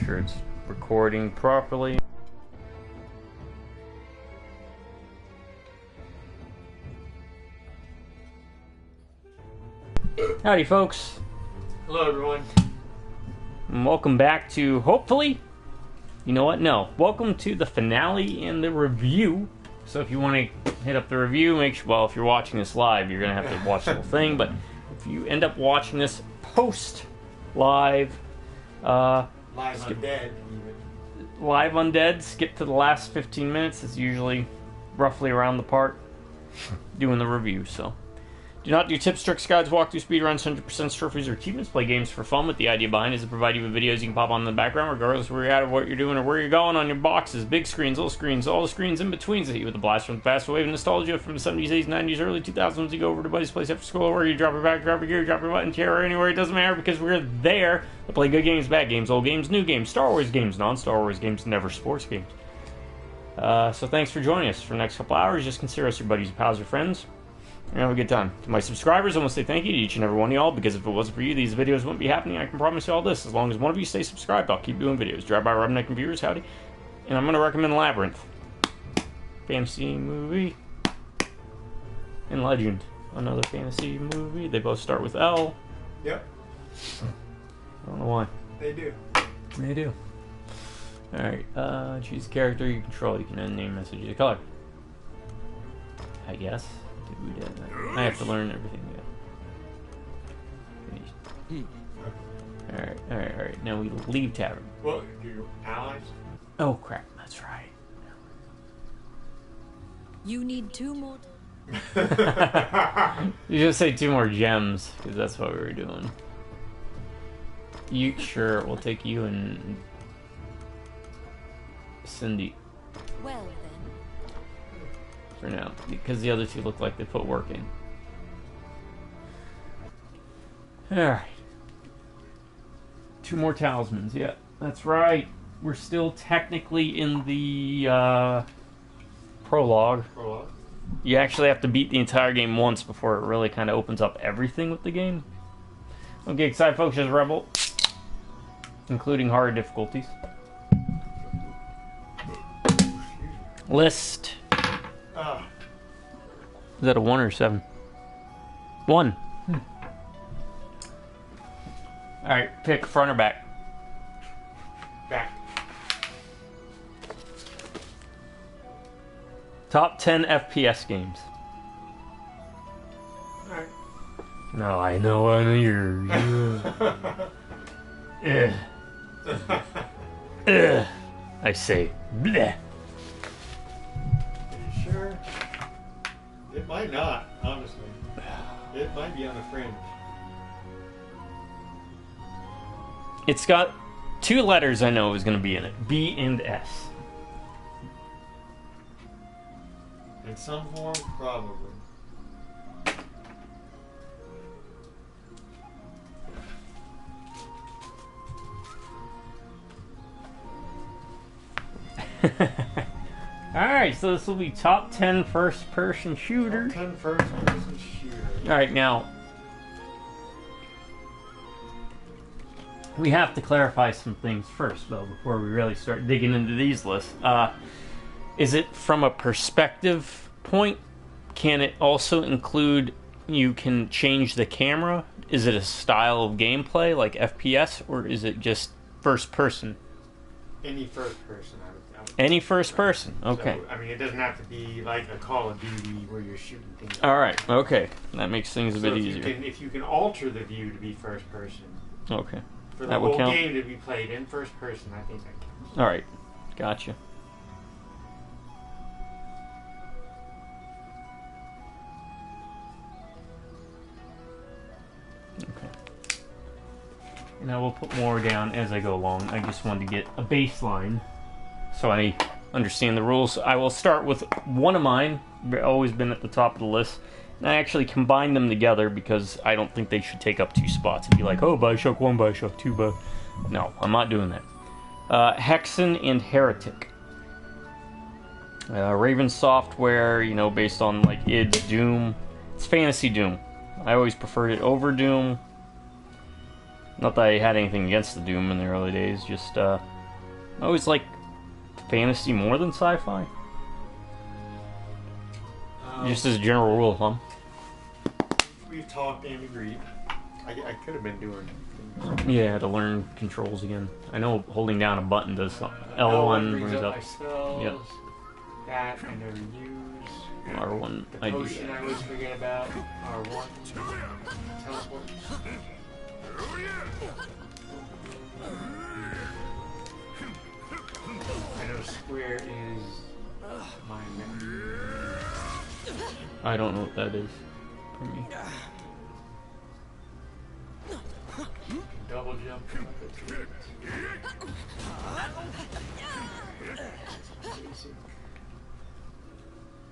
sure it's recording properly. Howdy, folks. Hello, everyone. And welcome back to, hopefully, you know what? No. Welcome to the finale and the review. So if you want to hit up the review, make sure, well, if you're watching this live, you're going to have to watch the whole thing. But if you end up watching this post-live, Live Undead, even. Live Undead, skip to the last 15 minutes. It's usually roughly around the part doing the review, so. Do not do tips, tricks, guides, walkthrough, speedruns, 100% trophies, or achievements. Play games for fun, with the idea behind is to provide you with videos you can pop on in the background, regardless of where you're at or what you're doing or where you're going on your boxes. Big screens, little screens, all the screens in between. Hit you with a blast from the fast wave of nostalgia from the 70s, 80s, 90s, early 2000s. You go over to Buddy's place after school, or you drop your back, drop your gear, drop your button, chair, or anywhere. It doesn't matter, because we're there to play good games, bad games, old games, new games, Star Wars games, non-Star Wars games, never sports games. So thanks for joining us for the next couple hours. Just consider us your buddies, your pals, your friends. And have a good time. To my subscribers, I want to say thank you to each and every one of y'all, because if it wasn't for you, these videos wouldn't be happening. I can promise you all this. As long as one of you stays subscribed, I'll keep doing videos. Drive by Rubneck and Viewers, howdy. And I'm going to recommend Labyrinth. Fantasy movie. And Legend. Another fantasy movie. They both start with L. Yep. I don't know why. They do. They do. Alright, choose a character you control. You can end name, message, the color. I guess. I have to learn everything yet. Alright. Now we leave tavern. Well, your allies? Oh crap, that's right. You need 2 more. You just say 2 more gems, because that's what we were doing. You sure? We'll take you and Cindy Well then. for now, because the other 2 look like they put work in. Alright. 2 more talismans, yeah, that's right. We're still technically in the prologue. Prologue? You actually have to beat the entire game once before it really kind of opens up everything with the game. Okay, excited folks, as Rebel, including harder difficulties. List. Is that a 1 or 7? 1. Alright, pick front or back. Back. Top 10 FPS games. Alright. No, I know you're. I say, bleh. Sure. It might not, honestly. It might be on the fringe. It's got 2 letters I know is going to be in it. B and S. In some form, probably. Alright, so this will be top 10 first-person shooter. Top 10 first-person shooter. Alright, now, we have to clarify some things first, though, before we really start digging into these lists. Is it from a perspective point? Can it also include, you can change the camera? Is it a style of gameplay, like FPS, or is it just first-person? Any first person, I would Any first person, okay. So, I mean, it doesn't have to be like a Call of Duty where you're shooting things. Alright, okay. That makes things a bit easier. If you can alter the view to be first person, Okay. for the That would whole count? game to be played in first person, I think that counts. Alright, gotcha. Okay. And I will put more down as I go along. I just wanted to get a baseline so I understand the rules. I will start with one of mine, always been at the top of the list. And I actually combine them together because I don't think they should take up 2 spots and be like, oh, Bioshock 1, Bioshock 2, but no, I'm not doing that. Hexen and Heretic. Raven Software, you know, based on like id's Doom. It's fantasy Doom. I always preferred it over Doom. Not that I had anything against the Doom in the early days, just I always like fantasy more than sci-fi. Just as a general rule of thumb. We've talked and agreed. I could have been doing things. Yeah, to learn controls again. I know holding down a button does something. L1 brings up. My spells. Yep. That I never use. R1 The I do. potion I always forget about. R1. Teleport. I know square is my memory. I don't know what that is for me. Double jump.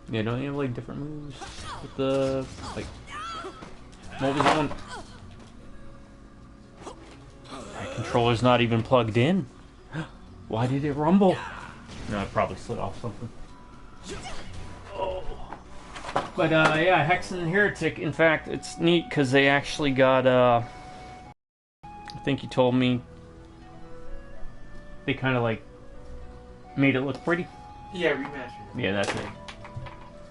Yeah, don't you have like different moves with the like? What was that one? My controller's not even plugged in. Why did it rumble? No, I probably slid off something. Oh. But yeah, Hex and Heretic. In fact, it's neat because they actually got I think you told me they kind of like made it look pretty. Yeah, remastered. Yeah, that's it.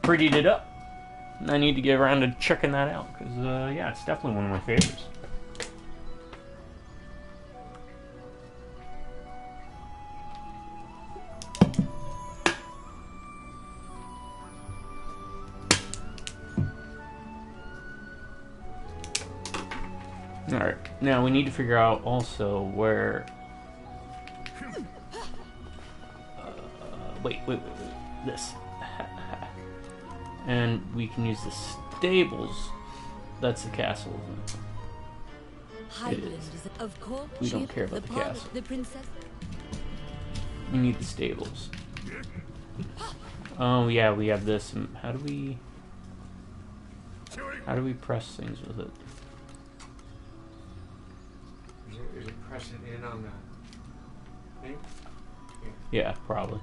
Prettied it up. I need to get around to checking that out because yeah, it's definitely one of my favorites. Alright, now we need to figure out also where... wait, this. And we can use the stables. That's the castle, isn't it? It is. Of course, We don't care about the castle. The princess. We need the stables. Oh yeah, we have this. How do we press things with it? Is it pressing in on the thing? Yeah, probably.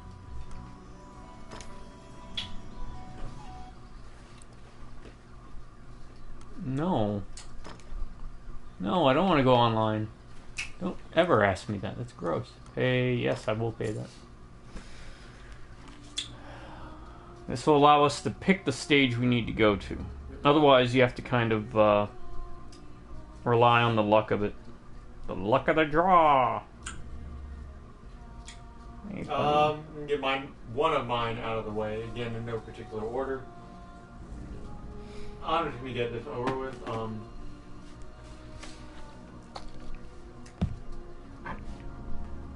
No. No, I don't want to go online. Don't ever ask me that. That's gross. Pay, yes, I will pay that. This will allow us to pick the stage we need to go to. Otherwise, you have to kind of rely on the luck of it. The luck of the draw. Get one of mine out of the way. Again, in no particular order. Honestly, we get this over with.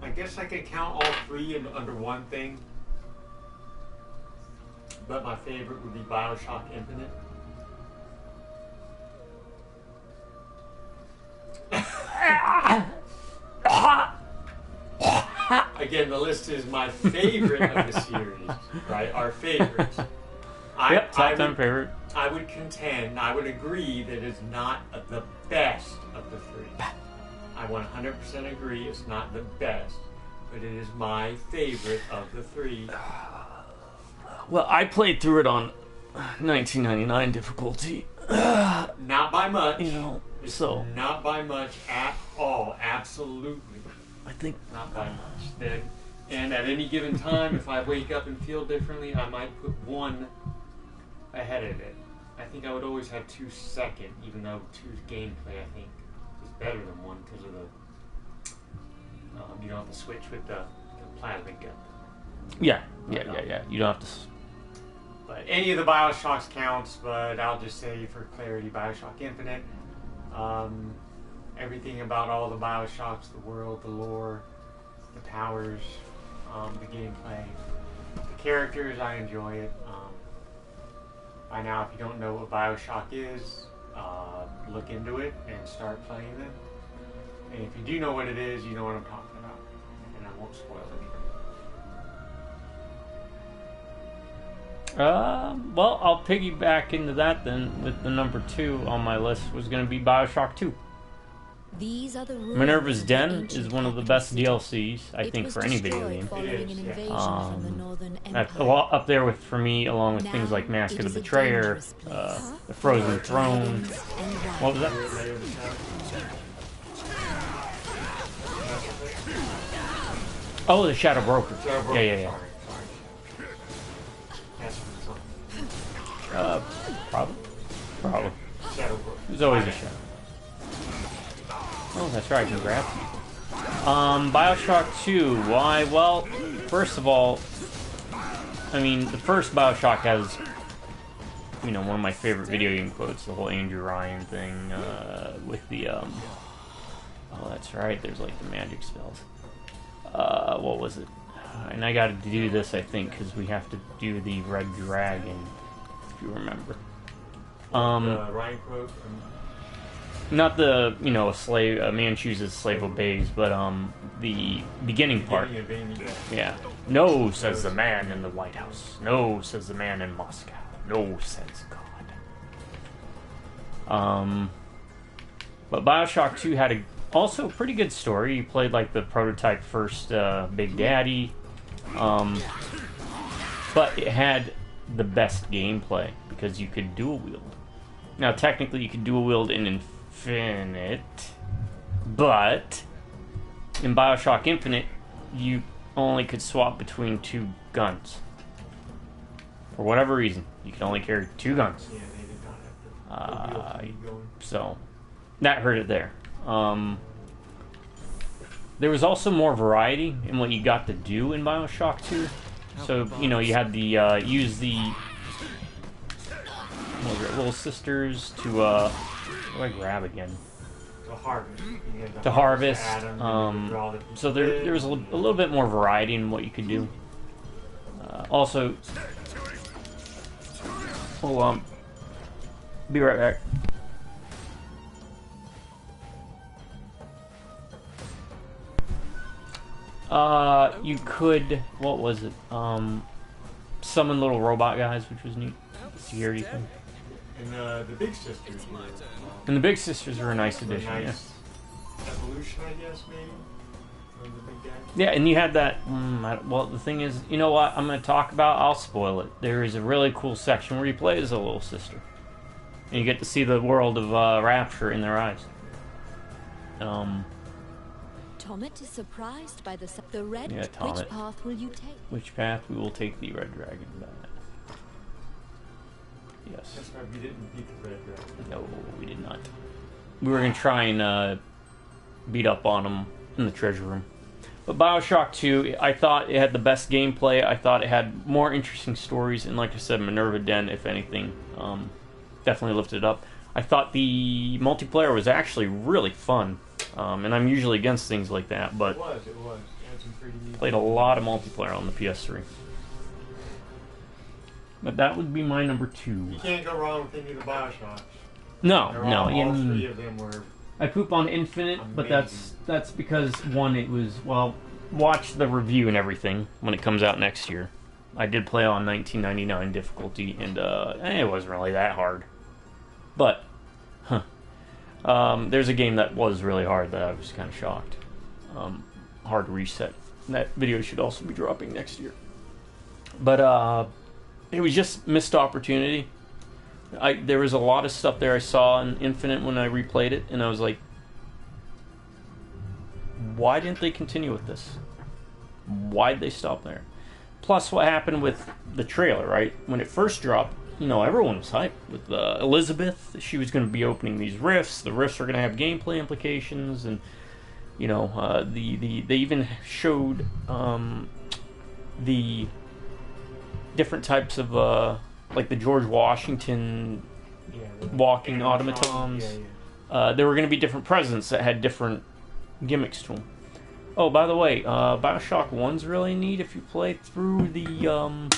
I guess I can count all three under one thing. But my favorite would be BioShock Infinite. Again, the list is my favorite of the series, right? Our favorites. Yep, top 10 favorite. I would contend, I would agree that it's not the best of the three. I 100% agree it's not the best, but it is my favorite of the three. Well, I played through it on 1999 difficulty. Not by much. You know, it's so. Not by much at all. Absolutely. I think. Not by much. And at any given time, if I wake up and feel differently, I might put one ahead of it. I think I would always have 2 second, even though 2's gameplay, I think, is better than 1 because of the, you don't have to switch with the plasma gun. Yeah. You don't have to. But any of the BioShocks counts, but I'll just say for clarity, BioShock Infinite. Everything about all the BioShocks, the world, the lore, the powers, the gameplay, the characters, I enjoy it. By now, if you don't know what BioShock is, look into it and start playing them. And if you do know what it is, you know what I'm talking about. And I won't spoil anything. Well, I'll piggyback into that then with the number 2 on my list was going to be BioShock 2. These are the rules Minerva's of Den ancient is one of the best capital DLCs, I It think, was for any video destroyed game. following It is, an yeah. invasion from the Northern That's a Empire. lot up there with, for me, along with things like Now Mask it of the is a Betrayer, dangerous place. The Frozen Throne. Dragons and What was that? Oh, the Shadow Broker. Shadow Broker, Yeah. Sorry. That's something. Probably. Probably. Shadow Broker. There's always a Shadow. Oh, that's right. I can grab people. Bioshock 2. Why? Well, first of all, I mean, the first Bioshock has, you know, one of my favorite video game quotes, the whole Andrew Ryan thing, with the, oh, that's right, there's, like, the magic spells. What was it? And I gotta do this, I think, because we have to do the Red Dragon, if you remember. Ryan quote. Not the, you know, a man chooses, slave obeys, but, the beginning part. Yeah. No, says the man in the White House. No, says the man in Moscow. No, says God. But Bioshock 2 had also a pretty good story. You played, like, the prototype first, Big Daddy. But it had the best gameplay, because you could dual wield. Now, technically, you could dual wield in Infinite, but in Bioshock Infinite, you only could swap between 2 guns. For whatever reason, you could only carry 2 guns. Yeah, they did not have the going. So, that hurt it there. There was also more variety in what you got to do in Bioshock 2. So, you know, you had the, use the, what was it, little sisters to, what do I grab again? To harvest. To harvest. So there was a little bit more variety in what you could do. Also, hold on. Be right back. You could, what was it? Summon little robot guys, which was neat. Security thing. And the Big Sisters were... And the Big Sisters were a nice addition, nice evolution, I guess, maybe? From the Big Daddy? Yeah, and you had that, well, the thing is, you know what I'm going to talk about? I'll spoil it. There is a really cool section where you play as a little sister. And you get to see the world of Rapture in their eyes. Tomet is surprised by the red. Yeah, Tomet. Which path will you take? Which path? We will take the Red Dragon path. Yes. That's right, we didn't beat the Red Dragon. No, we did not. We were going to try and beat up on them in the treasure room. But Bioshock 2, I thought it had the best gameplay. I thought it had more interesting stories. And like I said, Minerva Den, if anything, definitely lifted it up. I thought the multiplayer was actually really fun. And I'm usually against things like that, but It was. It had some pretty neat... played a lot of multiplayer on the PS3. But that would be my number 2. You can't go wrong with any of the Bioshocks. No. All 3 of them were... I poop on Infinite, amazing. but that's because, one, it was, well, watch the review and everything when it comes out next year. I did play on 1999 difficulty, and it wasn't really that hard. But, there's a game that was really hard that I was kind of shocked. Hard reset. And that video should also be dropping next year. But, it was just missed opportunity. There was a lot of stuff there I saw in Infinite when I replayed it, and I was like, why didn't they continue with this? Why'd they stop there? Plus, what happened with the trailer, right? When it first dropped, you know, everyone was hyped with Elizabeth. She was going to be opening these rifts. The rifts are going to have gameplay implications, and you know, they even showed the different types of like the George Washington walking automatons. There were going to be different presidents that had different gimmicks to them. Oh, by the way, Bioshock 1's really neat if you play through the, I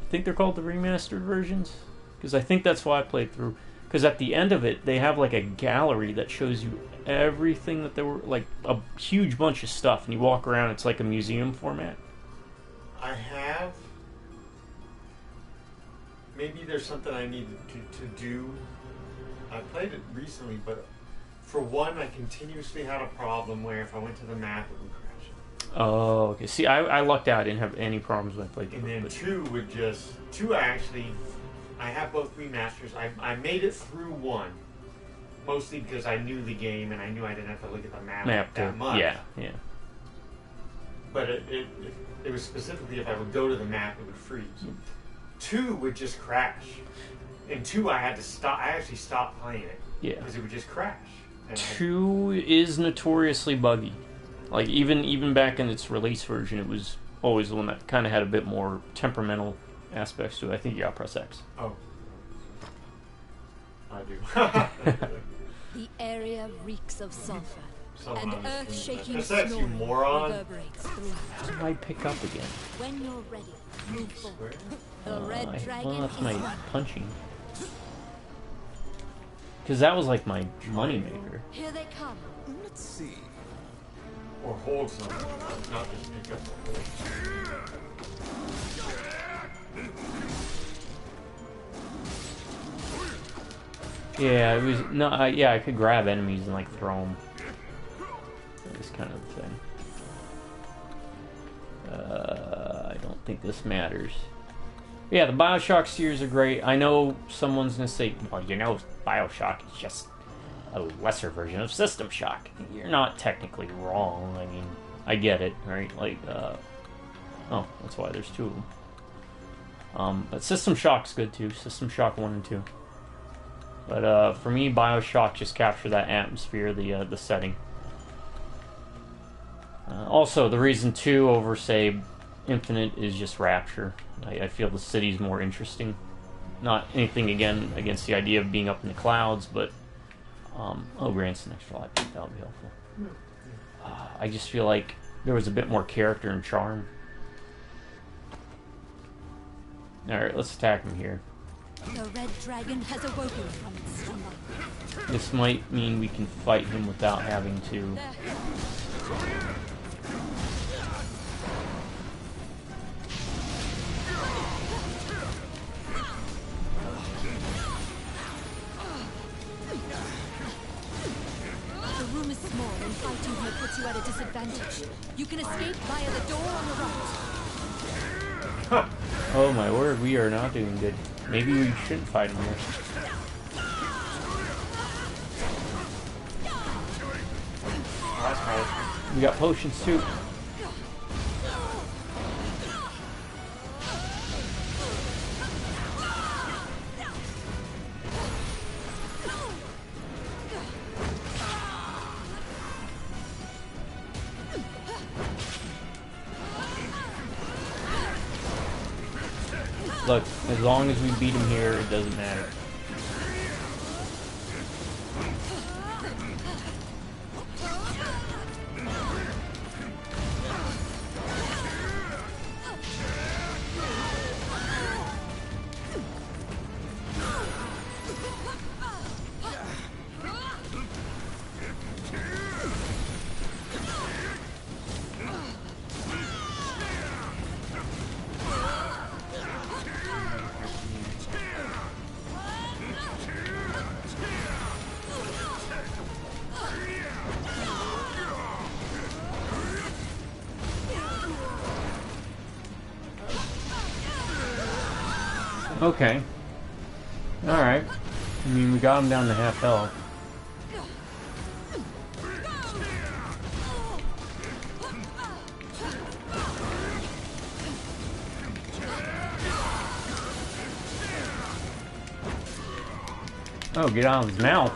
think they're called the remastered versions, because I think that's why I played through, because at the end of it, they have like a gallery that shows you everything that there were, like a huge bunch of stuff, and you walk around, it's like a museum format. I have. Maybe there's something I need to do. I played it recently, but for one, I continuously had a problem where if I went to the map, it would crash. Oh, okay. See, I lucked out. I didn't have any problems when I played And through then it. two actually, I have both remasters. I made it through one, mostly because I knew the game and I knew I didn't have to look at the map that much. Yeah. but it was specifically if I would go to the map, it would freeze. 2 would just crash. In 2, I had to stop. I actually stopped playing it. Yeah. Because it would just crash. And 2 is notoriously buggy. Like, even back in its release version, it was always the one that kind of had a bit more temperamental aspects to it. I think you gotta press X. Oh. I do. The area reeks of sulfur, Somehow and earth-shaking that's actually snoring moron. reverberates throughout. How do I pick up again? When you're ready, move forward. The red dragon well, that's is my right. punching. Because that was like my money maker. Here they come. Let's see. Or hold something, not just pick up the hold. Yeah, it was no. Yeah, I could grab enemies and like throw them. That was kind of the thing. I don't think this matters. Yeah, the Bioshock series are great. I know someone's gonna say, well, you know, Bioshock is just a lesser version of System Shock. You're not technically wrong. I mean, I get it, right? Like, oh, that's why there's 2 of them. But System Shock's good too. System Shock 1 and 2. But for me, Bioshock just captured that atmosphere, the setting. Also, the reason 2 over, say, Infinite is just Rapture. I feel the city's more interesting. Not anything, again, against the idea of being up in the clouds, but... oh, grants an extra life. That would be helpful. I just feel like there was a bit more character and charm. Alright, let's attack him here. The red dragon has awoken from its slumber. This might mean we can fight him without having to... The room is small and fighting here puts you at a disadvantage. You can escape via the door on the right. Oh my word, we are not doing good. Maybe we shouldn't fight him here. That's nice. We got potions too. Look, as long as we beat him here, it doesn't matter. Okay. Alright. I mean, we got him down to half health. Oh, get out of his mouth.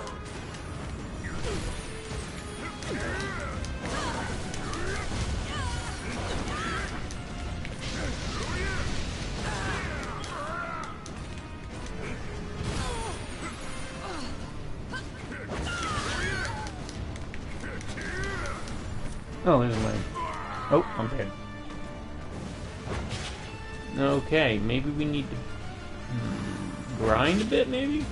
Oh, there's my... Oh, I'm dead. Okay, maybe we need to... grind a bit, maybe?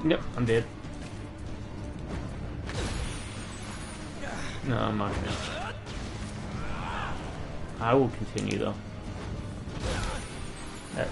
Yep, I'm dead. No, I'm not gonna. I will continue though. X.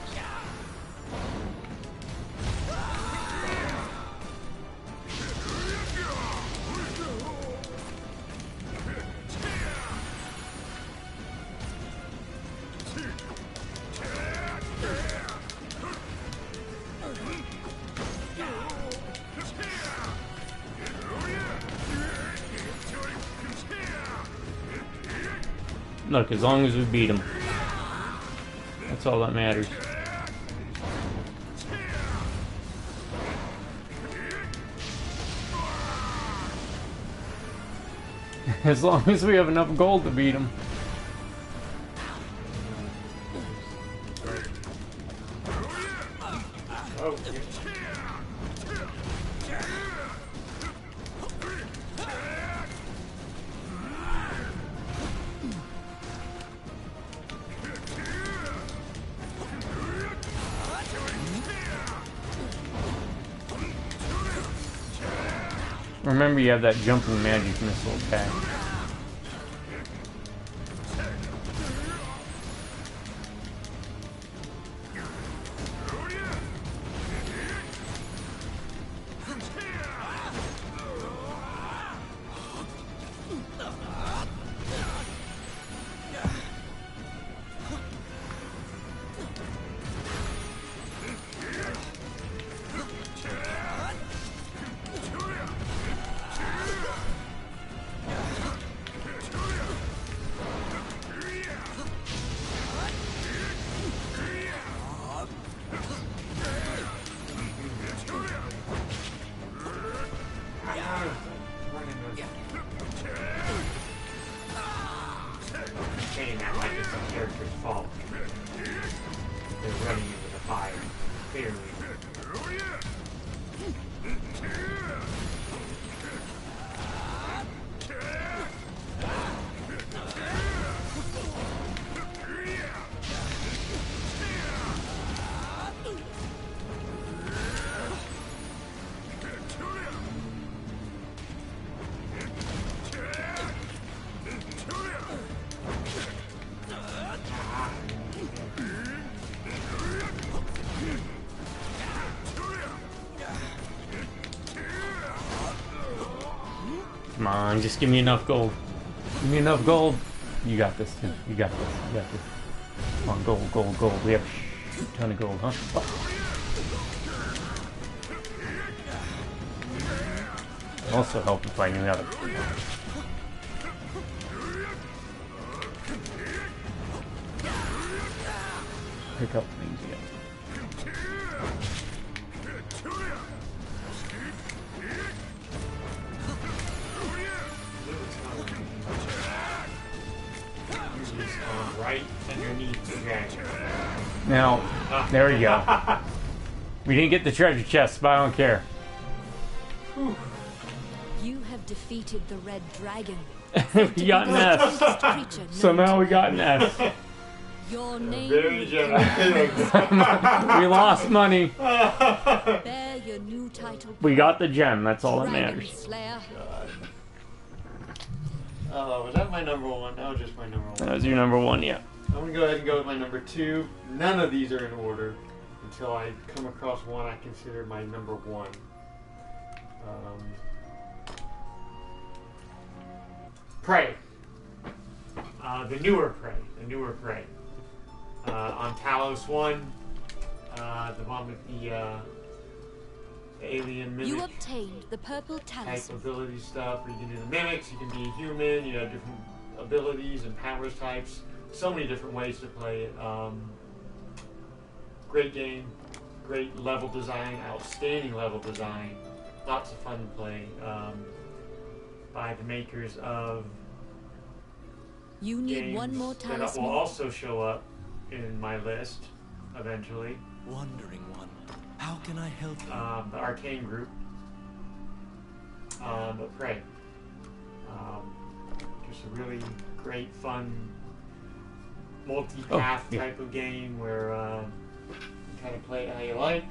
Look, as long as we beat him, that's all that matters. As long as we have enough gold to beat him. Oh, Remember, you have that jumping magic missile attack. saying that like it's the character's fault. They're running into the fire, clearly. Come on, just give me enough gold. Give me enough gold. You got this, too. You got this. You got this. Come on, gold, gold, gold. We have a ton of gold, huh? It'd also help if I knew how to... pick up things, yeah. Right underneath the dragon. Now, there you go. We didn't get the treasure chest, but I don't care. You have defeated the red dragon. We got an S. Somehow we got an S. Your name Very generous. We lost money. bear your new title. We got the gem, that's all that Dragon matters. Slayer. Was that my number one? That was just my number one. That was your number one, yeah. I'm gonna go ahead and go with my number two. None of these are in order until I come across one I consider my number one. Prey. The newer Prey. On Talos 1, the one with the alien mimic You obtained the purple type talisman. ability stuff where you can do the mimics, you can be human, you have different abilities and powers types. So many different ways to play it. Great game, great level design, outstanding level design, lots of fun to play. By the makers of You need games one more that talisman. will also show up in my list eventually. Wandering one, how can I help you? The Arcane Group. But Prey. Just a really great, fun, multi-path type of game where you kind of play it how you like.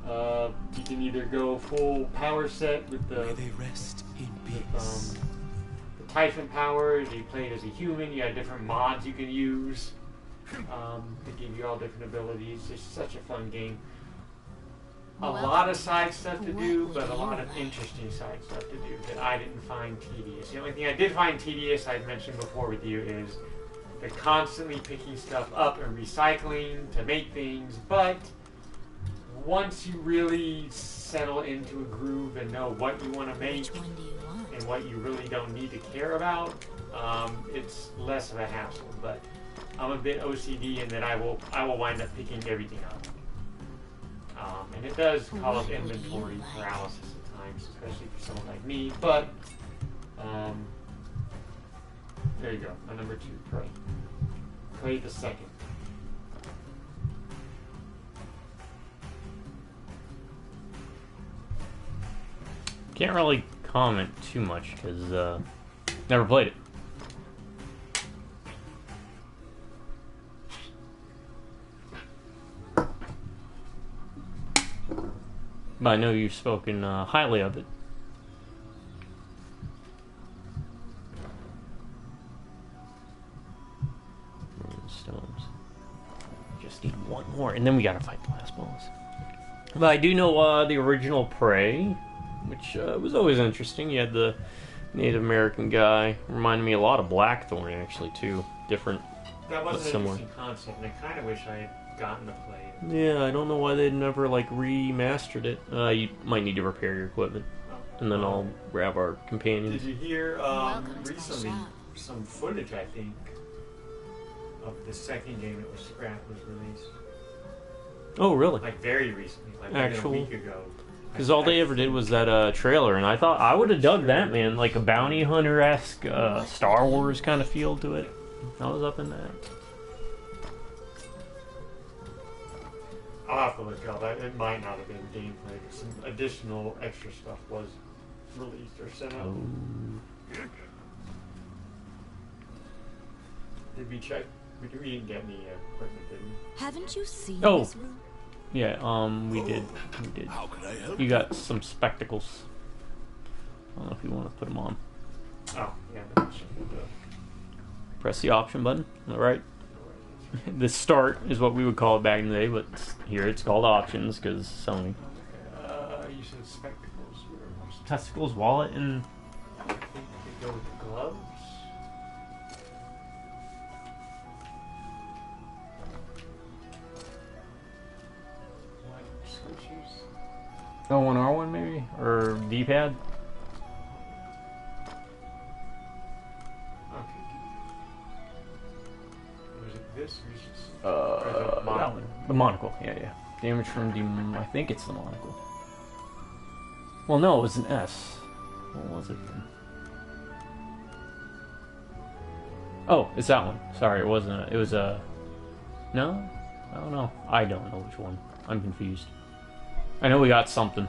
You can either go full power set with May the they rest in peace. the Typhon powers. You play it as a human. You have different mods you can use to give you all different abilities. It's such a fun game. A lot of side stuff to do, but a lot of interesting side stuff to do that I didn't find tedious. The only thing I did find tedious, I'd mentioned before with you, is They're constantly picking stuff up and recycling to make things, but once you really settle into a groove and know what you want to make Which one do you want? and what you really don't need to care about, it's less of a hassle. But I'm a bit OCD in that I will wind up picking everything up. And it does cause inventory paralysis at times, especially for someone like me. But there you go. My number 2, Prey. Prey the second. Can't really comment too much because never played it. But I know you've spoken highly of it. Stones. Just need one more, and then we gotta fight the last boss. But I do know the original Prey, which was always interesting. You had the Native American guy. Reminded me a lot of Blackthorn, actually, too. Different, That was but an similar. interesting concept, and I kind of wish I had gotten to play it. Yeah, I don't know why they'd never, like, remastered it. You might need to repair your equipment. And then I'll grab our companions. Did you hear Welcome to my recently shop. some footage, I think, of the second game that was scrapped was released? Oh, really? Like very recently, like Actual- within a week ago. Because all they ever did was that trailer, and I thought I would have dug that, man. Like a bounty hunter-esque Star Wars kind of feel to it. I was up in that. I'll have to look up. It might not have been gameplay, but some additional extra stuff was released or sent out. Oh. Did we check? We didn't get any equipment, did we? Haven't you seen Oh. this room? Yeah, we did. We did. How can I help You got some spectacles. I don't know if you want to put them on. Oh, yeah. That's Press the option button. All right. The start is what we would call it back in the day, but here it's called options because Sony. You said spectacles. Where was Testicles, wallet, and I think they go with the gloves. What switches? L1, R1 maybe? Or D-pad? Okay. Was it this? Or is this? That one. The monocle, yeah. Damage from I think it's the monocle. Well, no, it was an S. What was it then? Oh, it's that one. Sorry, it wasn't. It was a. No, I don't know. I don't know which one. I'm confused. I know we got something.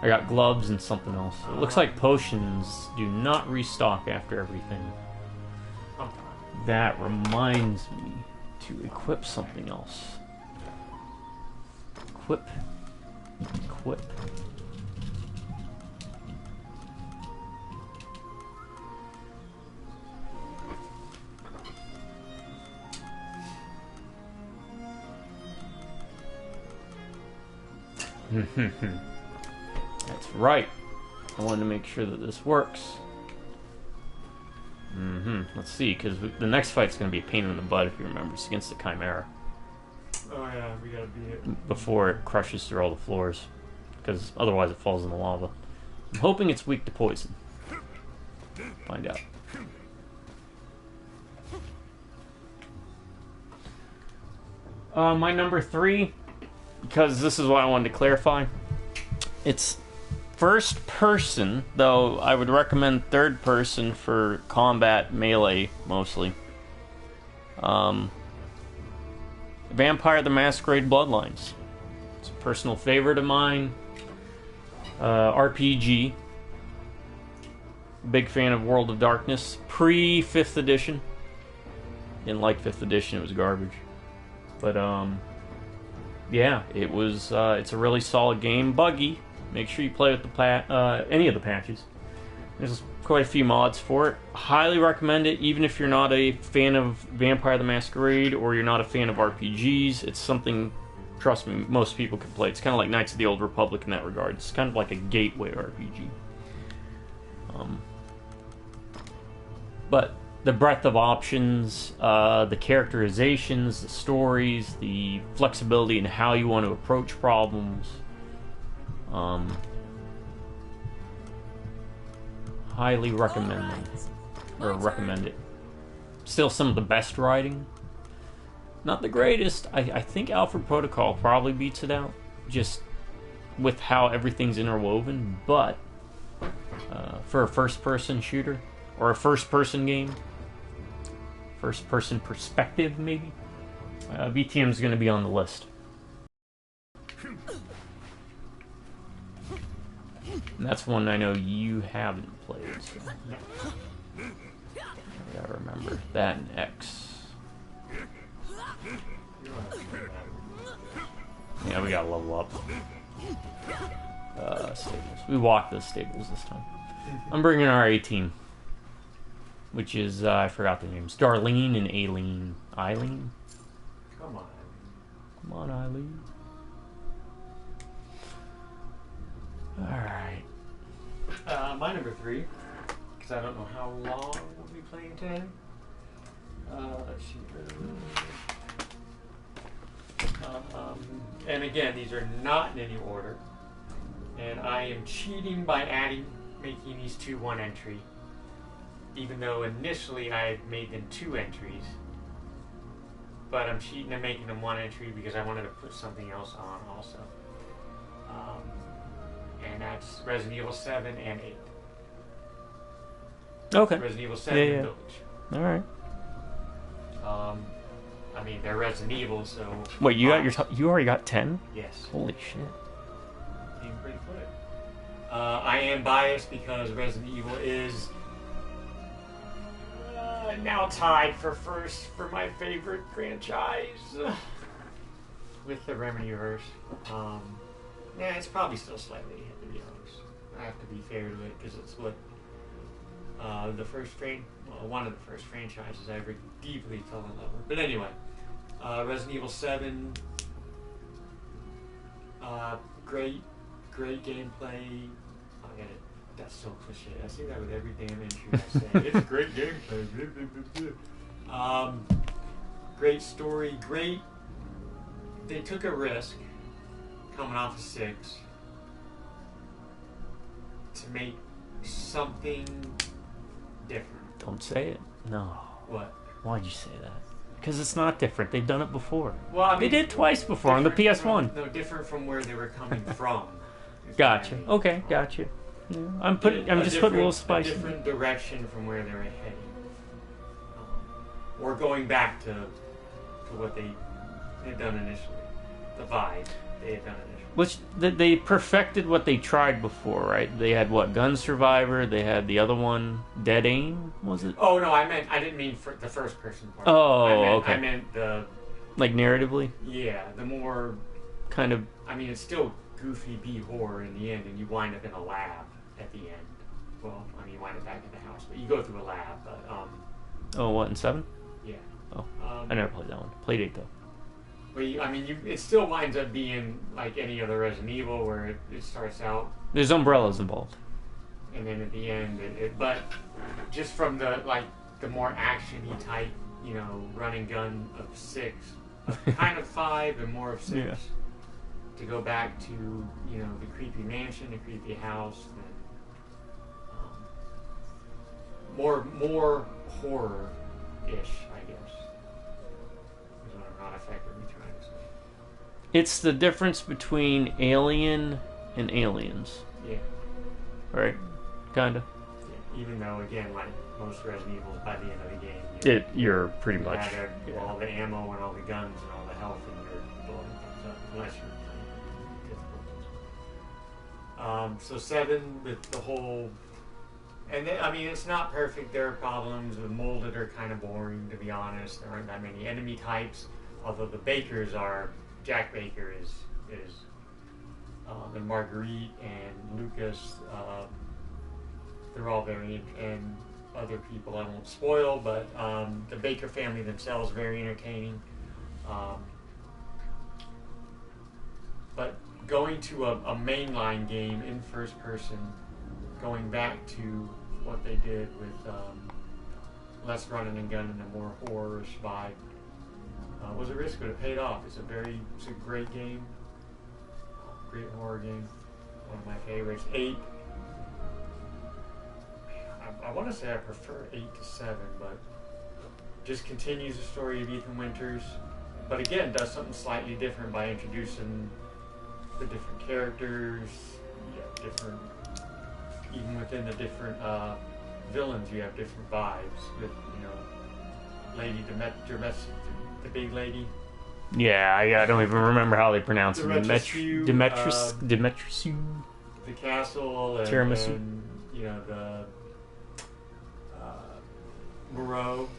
I got gloves and something else. It looks like potions do not restock after everything. That reminds me to equip something else. Equip. That's right. I wanted to make sure that this works. Let's see, because the next fight's going to be a pain in the butt if you remember. It's against the Chimera. Oh yeah, we gotta beat it. Before it crushes through all the floors. Because otherwise it falls in the lava. I'm hoping it's weak to poison. Find out. My number 3, because this is what I wanted to clarify. It's first person, though I would recommend third person for combat melee mostly. Vampire the Masquerade Bloodlines. It's a personal favorite of mine. RPG. Big fan of World of Darkness. Pre 5th edition. Didn't like 5th edition, it was garbage. But yeah, it was. It's a really solid game. Buggy. Make sure you play with the any of the patches. There's quite a few mods for it. Highly recommend it, even if you're not a fan of Vampire the Masquerade or you're not a fan of RPGs. It's something, trust me, most people can play. It's kind of like Knights of the Old Republic in that regard. It's kind of like a gateway RPG. But the breadth of options, the characterizations, the stories, the flexibility in how you want to approach problems. Highly recommend them. Or recommend it. Still some of the best writing. Not the greatest. I think Alpha Protocol probably beats it out. Just with how everything's interwoven. But for a first-person shooter, or a first-person game, first-person perspective, maybe, VTM's going to be on the list. And that's one I know you haven't played, so I gotta remember that and X. Yeah, we gotta level up. Stables. We walked the stables this time. I'm bringing our A team, which is I forgot the names. Darlene and Aileen. Eileen. Come on. Come on, Eileen. All right. My number 3, because I don't know how long we'll be playing today. Let's see. And again, these are not in any order. And I am cheating by making these 2 1 entry. Even though initially I had made them 2 entries. But I'm cheating and making them 1 entry because I wanted to put something else on also. And that's Resident Evil 7 and 8. Okay. Resident Evil 7 Yeah. Village. All right. I mean, they're Resident Evil, so... Wait, you got you already got 10? Yes. Holy shit. Being pretty quick. I am biased because Resident Evil is now tied for first for my favorite franchise with the Remedyverse. Yeah, it's probably still slightly ahead, to be honest. I have to be fair to it because it's what one of the first franchises I ever deeply fell in love with. But anyway, Resident Evil 7, great gameplay. That's so cliche. I say that with every damn entry I say. It's great gameplay. Great story. They took a risk coming off of 6 to make something different. Don't say it. No. What? Why'd you say that? Because it's not different. They've done it before. Well, I mean, they did twice before on the PS1. No, different from where they were coming from. Gotcha. Okay, gotcha. Yeah. I'm just putting a little spice. A different direction from where they were heading, or going back to what they had done initially. The vibe they had done initially. Which they perfected what they tried before, right? They had what, Gun Survivor. They had the other one, Dead Aim. Was it? Oh no, I didn't mean for the first person part. Oh, okay. I meant the narratively. Yeah, the more kind of. I mean, it's still goofy B horror in the end, and you wind up in a lab at the end. Well, I mean, you wind up back at the house, but you go through a lab. But Oh, what, in 7? Yeah. Oh, I never played that one. Played 8 though. But it still winds up being like any other Resident Evil, where it starts out. There's umbrellas involved. And then at the end, but just from the more actiony type, run and gun of 6, kind of 5 and more of 6. Yeah. To go back to the creepy mansion, the creepy house, and more horror-ish, I guess. Is what I'm not effectively trying to say. It's the difference between Alien and Aliens. Yeah. Right? Kinda. Yeah. Even though, again, like most Resident Evils, by the end of the game, you're pretty much have all the ammo and all the guns and all the health, and you're blowing things up, unless you're playing difficulties. So 7 with the whole, and it's not perfect. There are problems. The molded are kind of boring, to be honest. There aren't that many enemy types. Although the Bakers are, Jack Baker is and Marguerite and Lucas. They're all very, and other people I won't spoil, but the Baker family themselves very entertaining. But going to a mainline game in first person, going back to what they did with less running and gunning and more horror-ish vibe. Was a risk, but it paid off. It's a great game. Great horror game. One of my favorites. 8. I want to say I prefer 8 to 7, but just continues the story of Ethan Winters. But again, does something slightly different by introducing the different characters, different, even within the different villains, you have different vibes. With Lady the big lady. Yeah, I don't even remember how they pronounce it. Demetrius, Demetrius. The castle and Tiramisu. And, the Moreau.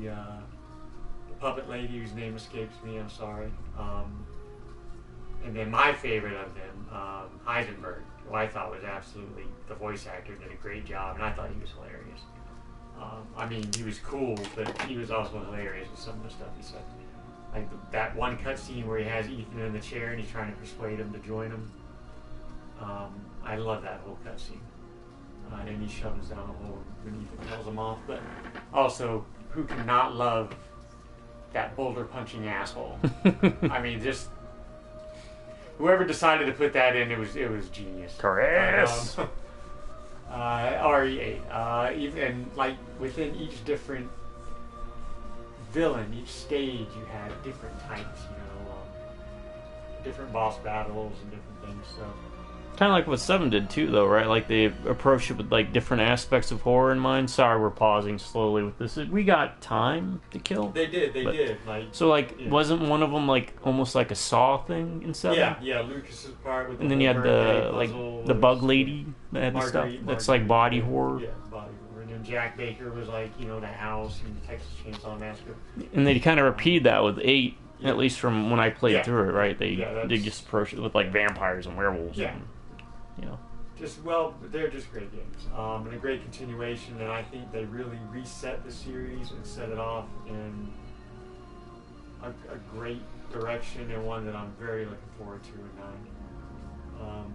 The puppet lady whose name escapes me, I'm sorry. And then my favorite of them, Heisenberg, who I thought was absolutely, the voice actor did a great job, and I thought he was hilarious. I mean, he was cool, but he was also hilarious with some of the stuff he said. Like that one cutscene where he has Ethan in the chair and he's trying to persuade him to join him. I love that whole cutscene. And he shoves down a hole when Ethan tells him off. But also, who can not love that boulder punching asshole? I mean, just whoever decided to put that in, it was genius. Correct. RE8. Even like within each different villain, each stage, you had different types. Different boss battles and different things. So. Kind of like what 7 did too, though, right? Like they approached it with like different aspects of horror in mind. Sorry, we're pausing slowly with this. We got time to kill. They did. Like so, like, wasn't one of them like almost like a Saw thing in 7? Yeah. Lucas's part with. And then you had the bug lady that had the stuff that's like body horror. Yeah, body horror. And then Jack Baker was like the house and the Texas Chainsaw Massacre. And they kind of repeated that with 8. At least from when I played through it, right? They just approached it with like vampires and werewolves. Yeah. And, they're just great games. And a great continuation, and I think they really reset the series and set it off in a great direction, and one that I'm very looking forward to in 9.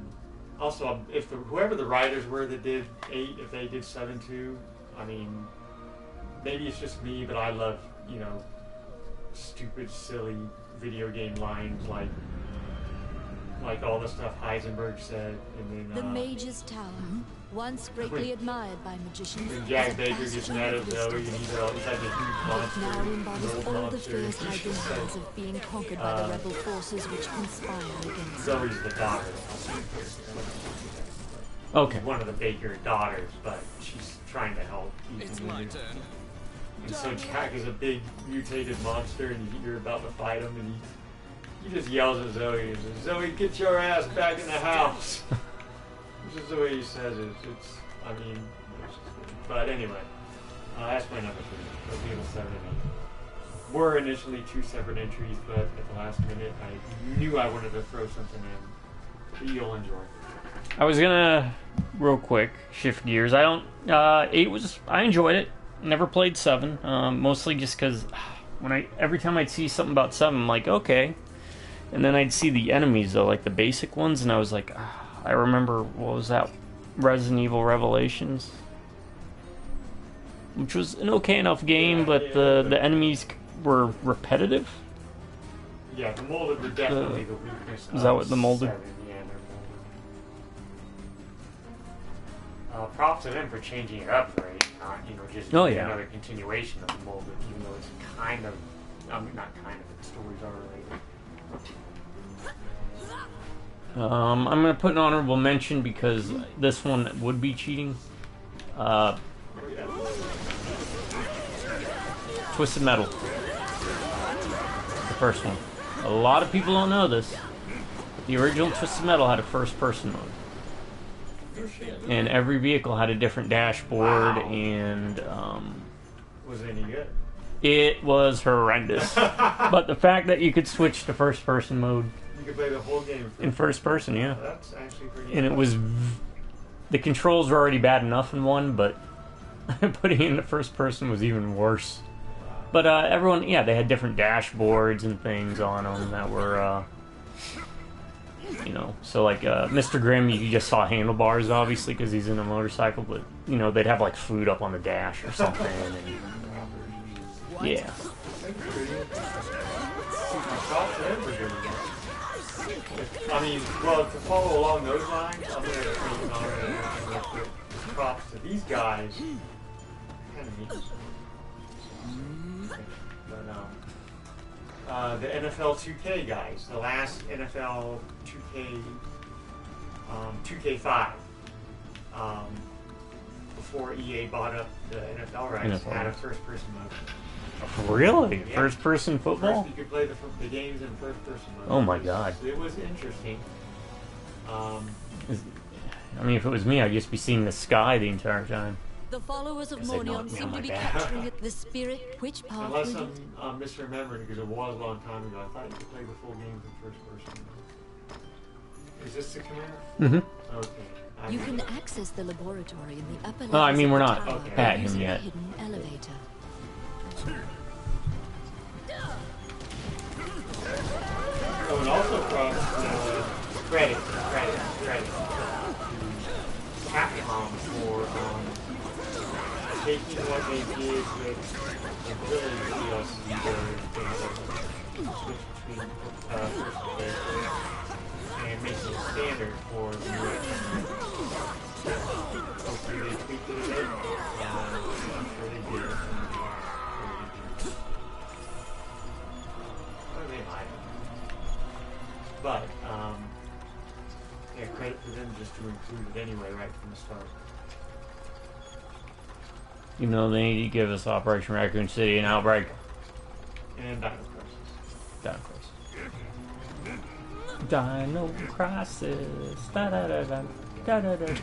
Also, if whoever the writers were that did 8, if they did 7 too, I mean, maybe it's just me, but I love, stupid, silly video game lines like all the stuff Heisenberg said, and then The Mage's Tower, once greatly admired by magicians. when Jack Baker gets mad at Zoe, and he's like a huge monster. Now embodies gold all the monster. fears hiding hands of being conquered by the rebel forces which conspire against them. Zoe's the daughter. Okay. One of the Baker daughters, but she's trying to help. It's my turn. And so Jack is a big mutated monster, and you're about to fight him, and he just yells at Zoe and says, "Zoe, get your ass back in the house." Which is the way he says it. But anyway, that's my number 3. Resident Evil 7 and 8. Were initially 2 separate entries, but at the last minute, I knew I wanted to throw something in that you'll enjoy. I was gonna real quick shift gears. 8 was, I enjoyed it. Never played 7, mostly just because every time I'd see something about 7, I'm like, okay. And then I'd see the enemies, though, like the basic ones, and I was like, I remember, what was that, Resident Evil Revelations? Which was an okay enough game, but the enemies were repetitive. Yeah, the molded were definitely the weakness. Is that what the molded? 7, yeah, they're molded. Props to them for changing it up for 8, not just another continuation of the molded, even though it's kind of, not kind of, the stories are related. I'm going to put an honorable mention because this one would be cheating. Twisted Metal. The first one. A lot of people don't know this. The original Twisted Metal had a first-person mode. And every vehicle had a different dashboard, and Was it any good? it was horrendous. But the fact that you could switch to first-person mode You could play the whole game in first person, yeah. That's actually pretty And it was... The controls were already bad enough in one, but putting it in the first person was even worse. But everyone, they had different dashboards and things on them that were You know, so like Mr. Grimm, you just saw handlebars obviously because he's in a motorcycle, but you know they'd have like food up on the dash or something. And, yeah. I mean, well, to follow along those lines, I'm going to put props to these guys. Kind of neat. But, the NFL 2K guys, the last NFL 2K5, before EA bought up the NFL rights, had a first-person mode. Really? Yeah. First-person football? First, you could play the games in first-person mode. Oh my god. It was interesting. I mean, if it was me, I'd just be seeing the sky the entire time. The followers of Because they'd knock Mornion me seem on to my be back. capturing the spirit. Which path Unless will you... I'm misremembering, because it was a long time ago. I thought you could play the full games in first-person. Is this the Chimera? Mm-hmm. Okay. You can access the laboratory in the upper levels Oh, I mean, of we're the not tower Okay. at him using a yet. hidden elevator. Oh, and also from credit to Capcom for taking what they did with the Village DLC, where they had a switch between first characters and making it standard for the new hopefully they tweaked it a bit. I'm sure they did. Or they might have. But, yeah, credit for them just to include it anyway right from the start. You know, they need to give us Operation Raccoon City an outbreak. And Dino Crisis. Dino Crisis. Da da da da da da da.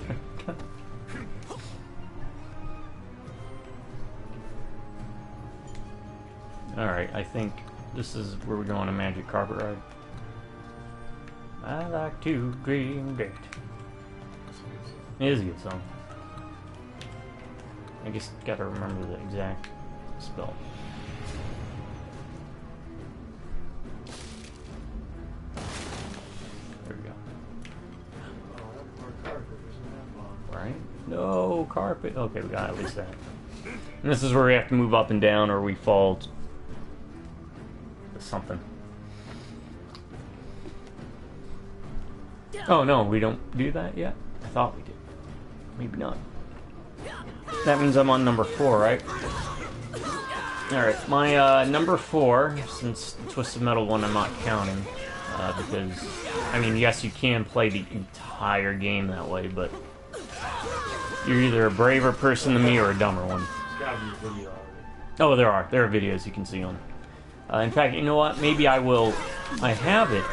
Alright, I think this is where we go on a magic carpet ride. I like to dream great. It is a good song. I just gotta remember the exact spell. There we go. Right? No carpet. Okay, we got at least that. And this is where we have to move up and down or we fall to something. Oh no, we don't do that yet? I thought we did. Maybe not. That means I'm on number 4, right? Alright, my number 4, since the Twisted Metal one I'm not counting, because, I mean, yes, you can play the entire game that way, but you're either a braver person than me or a dumber one. There's gotta be a video already. Oh, there are. There are videos you can see on. In fact, you know what? Maybe I will... I have it.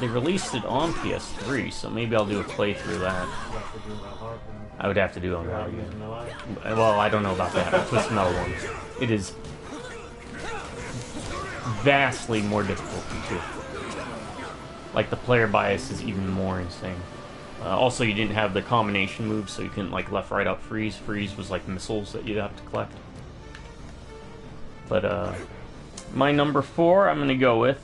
They released it on PS3, so maybe I'll do a playthrough of that. I would have to do it on hard again. Well, I don't know about that. The Twisted Metal one. It is vastly more difficult too. Like, the player bias is even more insane. Also, you didn't have the combination moves, so you couldn't, like, left, right, up, freeze. Freeze was, like, missiles that you'd have to collect. But, my number 4, I'm gonna go with...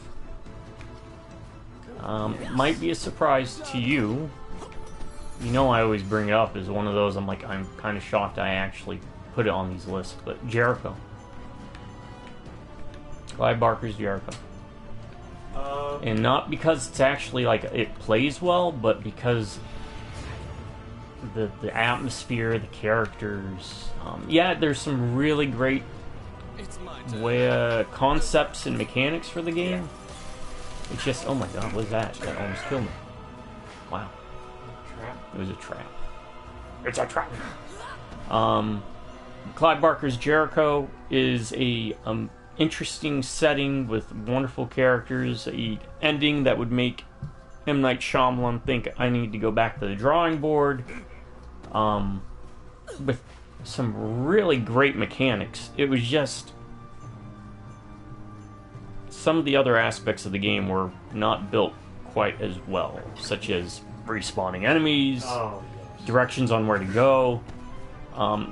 might be a surprise to you. You know I always bring it up as one of those, I'm kind of shocked I actually put it on these lists, but Jericho. Clive Barker's Jericho. And not because it's actually, like, it plays well, but because the atmosphere, the characters. Yeah, there's some really great concepts and mechanics for the game. It's just, oh my god, what is that? That almost killed me. Wow. It was a trap. It's a trap! Clive Barker's Jericho is a interesting setting with wonderful characters, a ending that would make M. Night Shyamalan think I need to go back to the drawing board, with some really great mechanics. It was just... some of the other aspects of the game were not built quite as well, such as respawning enemies, directions on where to go,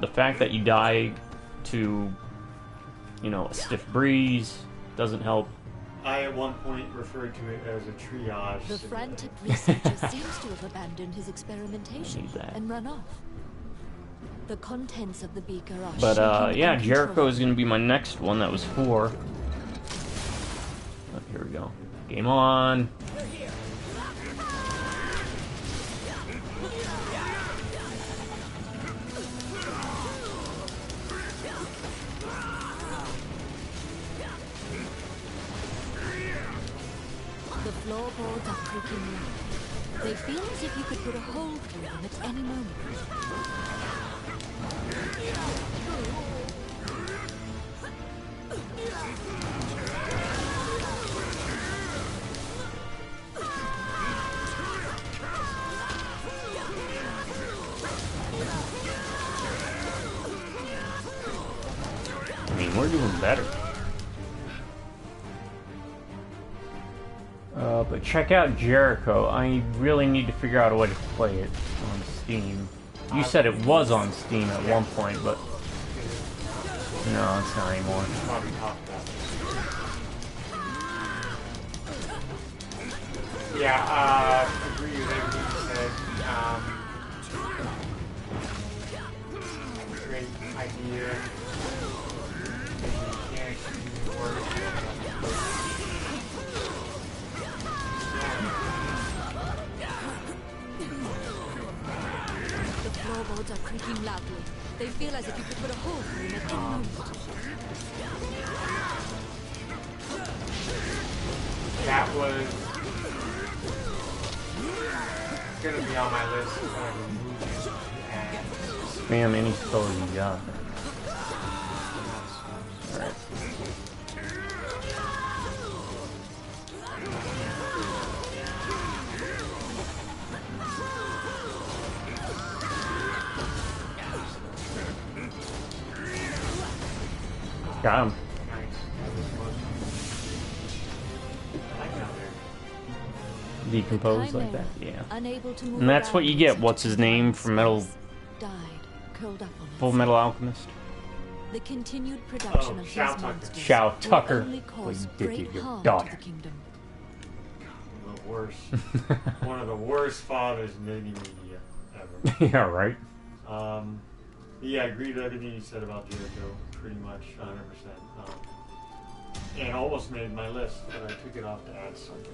the fact that you die to, you know, a stiff breeze doesn't help. I at one point referred to it as a triage. The frantic researcher seems to have abandoned his experimentation Need that. and run off. The contents of the beaker are But shaken yeah, and Jericho controlled. is going to be my next one. That was 4. Oh, here we go. Game on. The floorboards are creaking loud. They feel as if you could put a hole through them at any moment. I mean, we're doing better. But check out Jericho. I really need to figure out a way to play it on Steam. You said it was on Steam at one point, but no, it's not anymore. Probably talked about it. Yeah, agree with everything you said. Great idea. Mechanics didn't work. The floorboards are creaking loudly. They feel as if you could put a hole through them at any moment. That was gonna be on my list if I removed it. And Spam any spell you got. Alright. Got him. nice. I like how they're Decomposed The like that. chimera, Yeah. unable to move And that's what around you in get. such What's a his name from Metal died, curled up on Full itself. Metal Alchemist? The continued production of Shao his Tucker. monsters Shao will Tucker. only cause Well, you did great get your harm daughter. to the kingdom. the worst, one of the worst fathers in any media ever. Yeah, right. Yeah, I agree with everything you said about Jericho, pretty much 100%. And almost made my list, but I took it off to add something.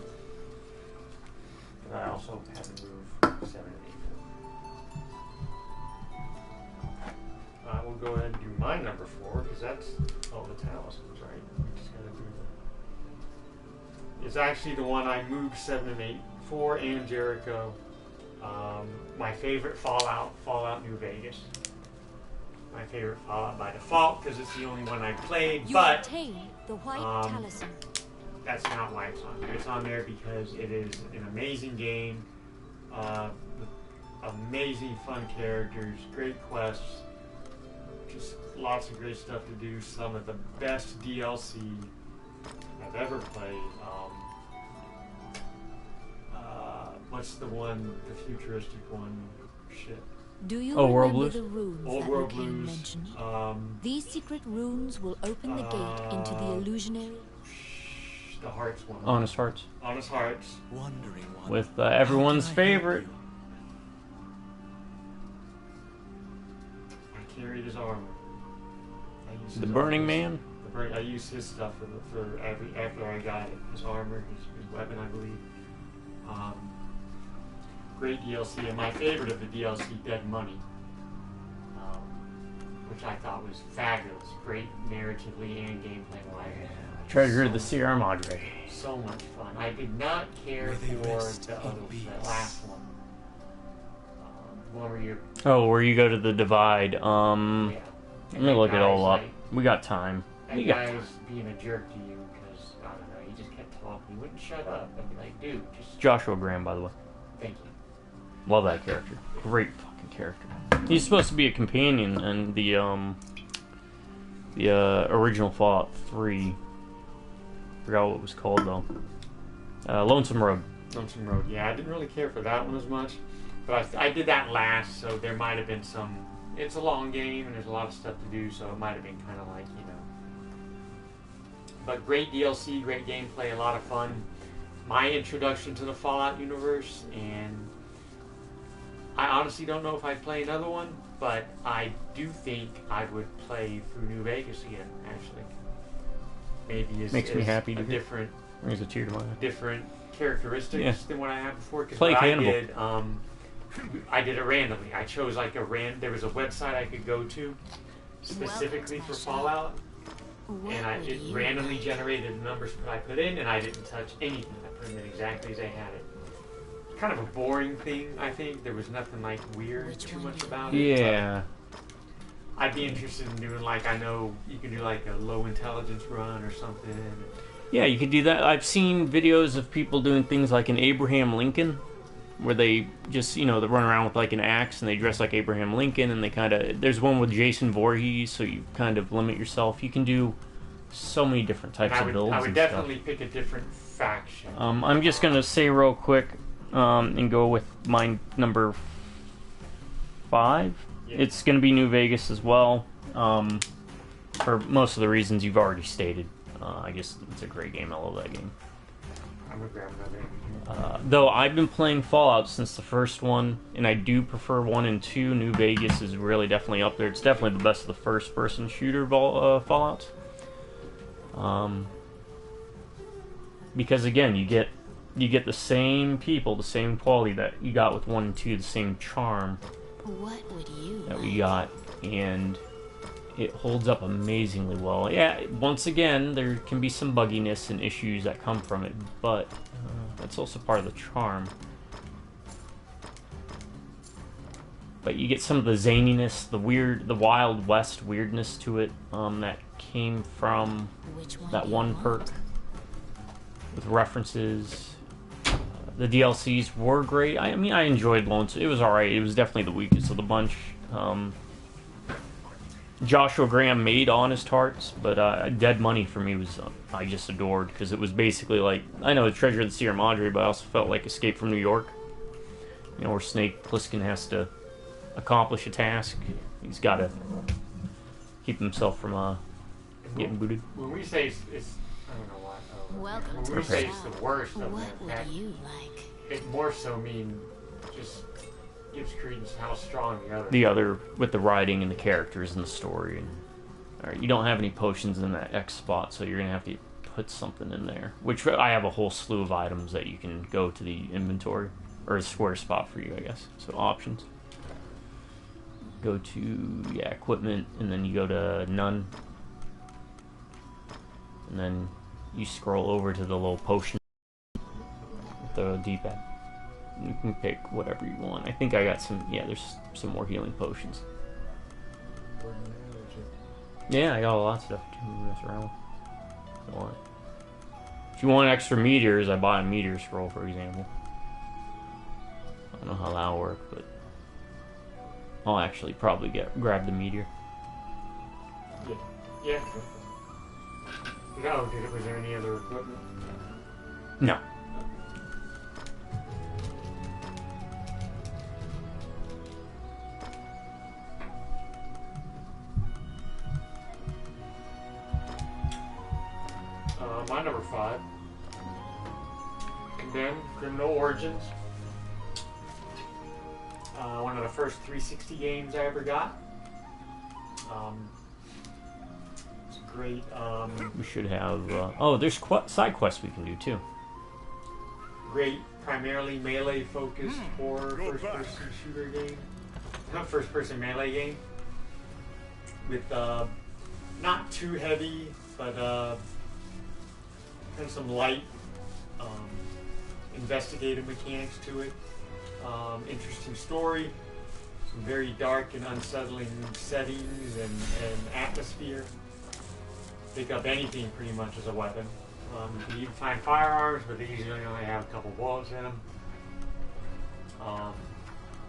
But I also had to move 7 and 8. I will go ahead and do my number 4, because that's all the talismans, right? I'm just gonna do it's actually the one I moved 7 and 8 for, and Jericho. My favorite Fallout New Vegas. My favorite Fallout by default, because it's the only one I played, You but obtain the white talisman. that's not why it's on there. It's on there because it is an amazing game, with amazing fun characters, great quests, just lots of great stuff to do, some of the best DLC I've ever played. What's the one, the futuristic one? Shit. Do you Oh, World remember Blues? the runes Old that World the king Blues. mentioned? These secret runes will open the gate into the illusionary. The Hearts one. Honest Hearts. Honest Hearts. Wandering one. With everyone's How can I help favorite. you? I carried his armor. I used The his Burning armor. Man. I used his stuff for after I got it. His armor, his weapon, I believe. Great DLC, and my favorite of the DLC, Dead Money, which I thought was fabulous. Great narratively and gameplay wise. Treasure of the Sierra Madre. So much fun. I did not care Where they for rest the in other, peace. that last one. One where you're Oh, where you go to the divide. yeah. Let me look it all up. We got time. That We guy got was being a jerk to you because, I don't know, he just kept talking. He wouldn't shut up. I'd be like, dude, just Joshua Graham, by the way. thank you. Love that character. Great fucking character. He's supposed to be a companion in the original Fallout 3. Forgot what it was called though. Lonesome Road. Lonesome Road. Yeah, I didn't really care for that one as much. But I did that last, so there might have been some... It's a long game, and there's a lot of stuff to do, so it might have been kind of like, you know... But great DLC, great gameplay, a lot of fun. My introduction to the Fallout universe, and I honestly don't know if I'd play another one, but I do think I would play through New Vegas again, actually. Maybe Makes me happy to a hear. different, Brings a tear to my eye. different characteristics than what I had before. Because Play what Cannibal. I did it randomly. I chose like there was a website I could go to specifically for Fallout, and it randomly generated the numbers that I put in, and I didn't touch anything. I put them in exactly as they had it. Kind of a boring thing, I think. There was nothing like weird too much about it. Yeah. I'd be interested in doing like, I know you can do like a low intelligence run or something. Yeah, you could do that. I've seen videos of people doing things like an Abraham Lincoln, where they just, they run around with like an axe and they dress like Abraham Lincoln, and they kind of, there's one with Jason Voorhees, so you kind of limit yourself. You can do so many different types of builds. I would definitely pick a different faction. I'm just going to say real quick and go with my number 5. Yeah. It's going to be New Vegas as well, for most of the reasons you've already stated. I guess it's a great game. I love that game. I'm going to grab another. Though I've been playing Fallout since the first one, and I do prefer 1 and 2. New Vegas is really definitely up there. It's definitely the best of the first-person shooter Fallouts. Because again, you get the same people, the same quality that you got with 1 and 2, the same charm that we got, and it holds up amazingly well. Yeah, once again, there can be some bugginess and issues that come from it, but that's also part of the charm. But you get some of the zaniness, the Wild West weirdness to it that came from that one perk with references. The DLCs were great. I mean, I enjoyed Lone Star. It was alright. It was definitely the weakest of the bunch. Joshua Graham made Honest Hearts, but Dead Money for me was I just adored, because it was basically like, I know the Treasure of the Sierra Madre, but I also felt like Escape from New York. Where Snake Plissken has to accomplish a task. He's got to keep himself from getting booted. When we say it's I don't know what. When we say it's the worst of that, it more so mean just gives credence to how strong the other with the writing and the characters and the story. And all right, you don't have any potions in that X spot, so you're gonna have to put something in there. Which I have a whole slew of items that you can go to the inventory or a square spot for you, I guess. So options. Go to equipment, and then you go to none, and then you scroll over to the little potion with the D-pad. You can pick whatever you want. I think I got some. Yeah, there's some more healing potions. Yeah, I got a lot of stuff to mess around with. If you want extra meteors, I buy a meteor scroll, for example. I don't know how that'll work, but I'll actually probably grab the meteor. Yeah. No, was there any other equipment? No. My number 5. Condemned Criminal Origins. One of the first 360 games I ever got. It's great. We should have. There's side quests we can do too. Great, primarily melee focused horror first-person shooter game. Not first-person melee game. With not too heavy, but and some light investigative mechanics to it. Interesting story, some very dark and unsettling settings and atmosphere. Pick up anything pretty much as a weapon. You can even find firearms, but they usually only have a couple bullets in them.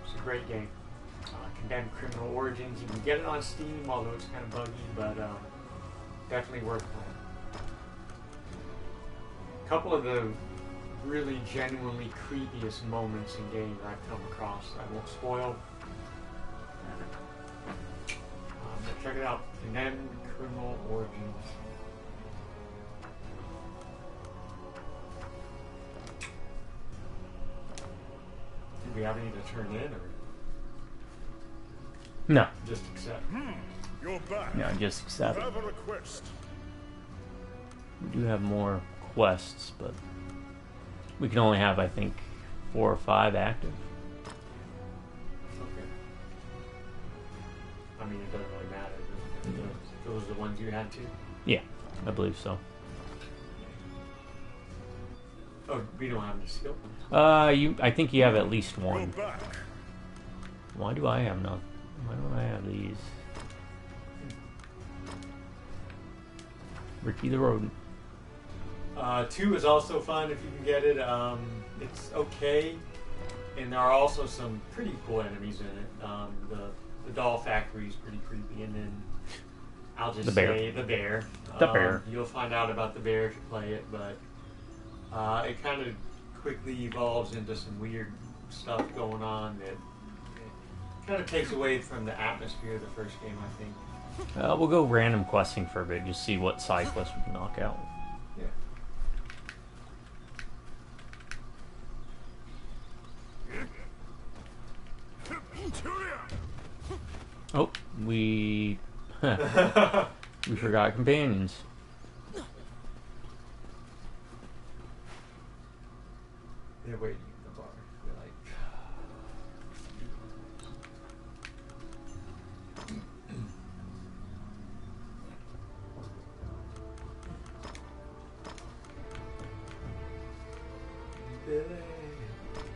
It's a great game. Condemned Criminal Origins. You can get it on Steam, although it's kind of buggy, but definitely worth playing. A couple of the really genuinely creepiest moments in games I've come across. I won't spoil. But check it out. Condemned Criminal Origins. we have any to turn in, or No. just accept? You're back. No, just accept. Have a request. We do have more quests, but we can only have, I think, 4 or 5 active. Okay. I mean, it doesn't really matter. Those are the ones you had to? Yeah, I believe so. Oh, we don't have any skill points. I think you have at least You're one. back. Why do I have none? Why don't I have these? Ricky the Rodent. 2 is also fun if you can get it. It's okay, and there are also some pretty cool enemies in it. The doll factory is pretty creepy, and then I'll just say the bear. The bear. You'll find out about the bear if you play it, but it kind of quickly evolves into some weird stuff going on that kind of takes away from the atmosphere of the first game, I think. We'll go random questing for a bit, just see what side quests we can knock out. Yeah. Oh, we we forgot companions. They're waiting at the bar. They're like,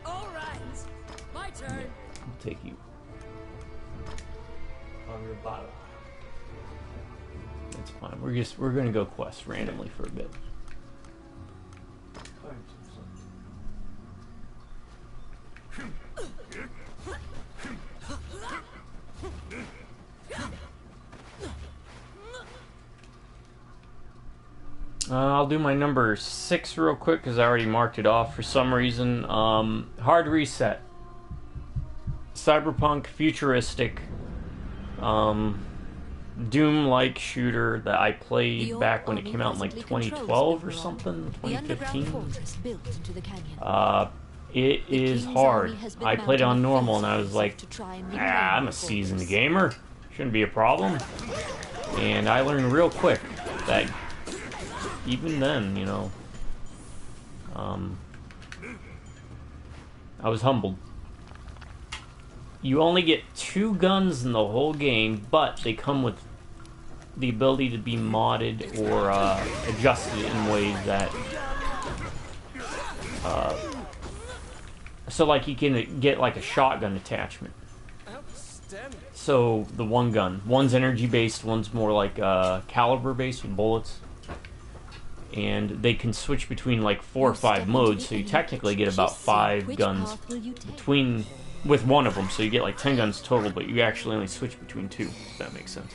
All right, my turn. I'll take you. on your bottom. That's fine. We're gonna go quest randomly for a bit. I'll do my number 6 real quick because I already marked it off for some reason. Hard reset. Cyberpunk, futuristic, Doom-like shooter that I played back when it came out in like 2012 or something, 2015. It is hard. I played it on normal and I was like, I'm a seasoned gamer. Shouldn't be a problem. And I learned real quick that even then, you know, I was humbled. You only get 2 guns in the whole game, but they come with the ability to be modded or adjusted in ways that... so, like, you can get, like, a shotgun attachment. So, the one gun. One's energy-based, one's more like caliber-based with bullets. And they can switch between, like, 4 or 5 modes, so you technically get about 5 guns with one of them, so you get like 10 guns total, but you actually only switch between 2, if that makes sense.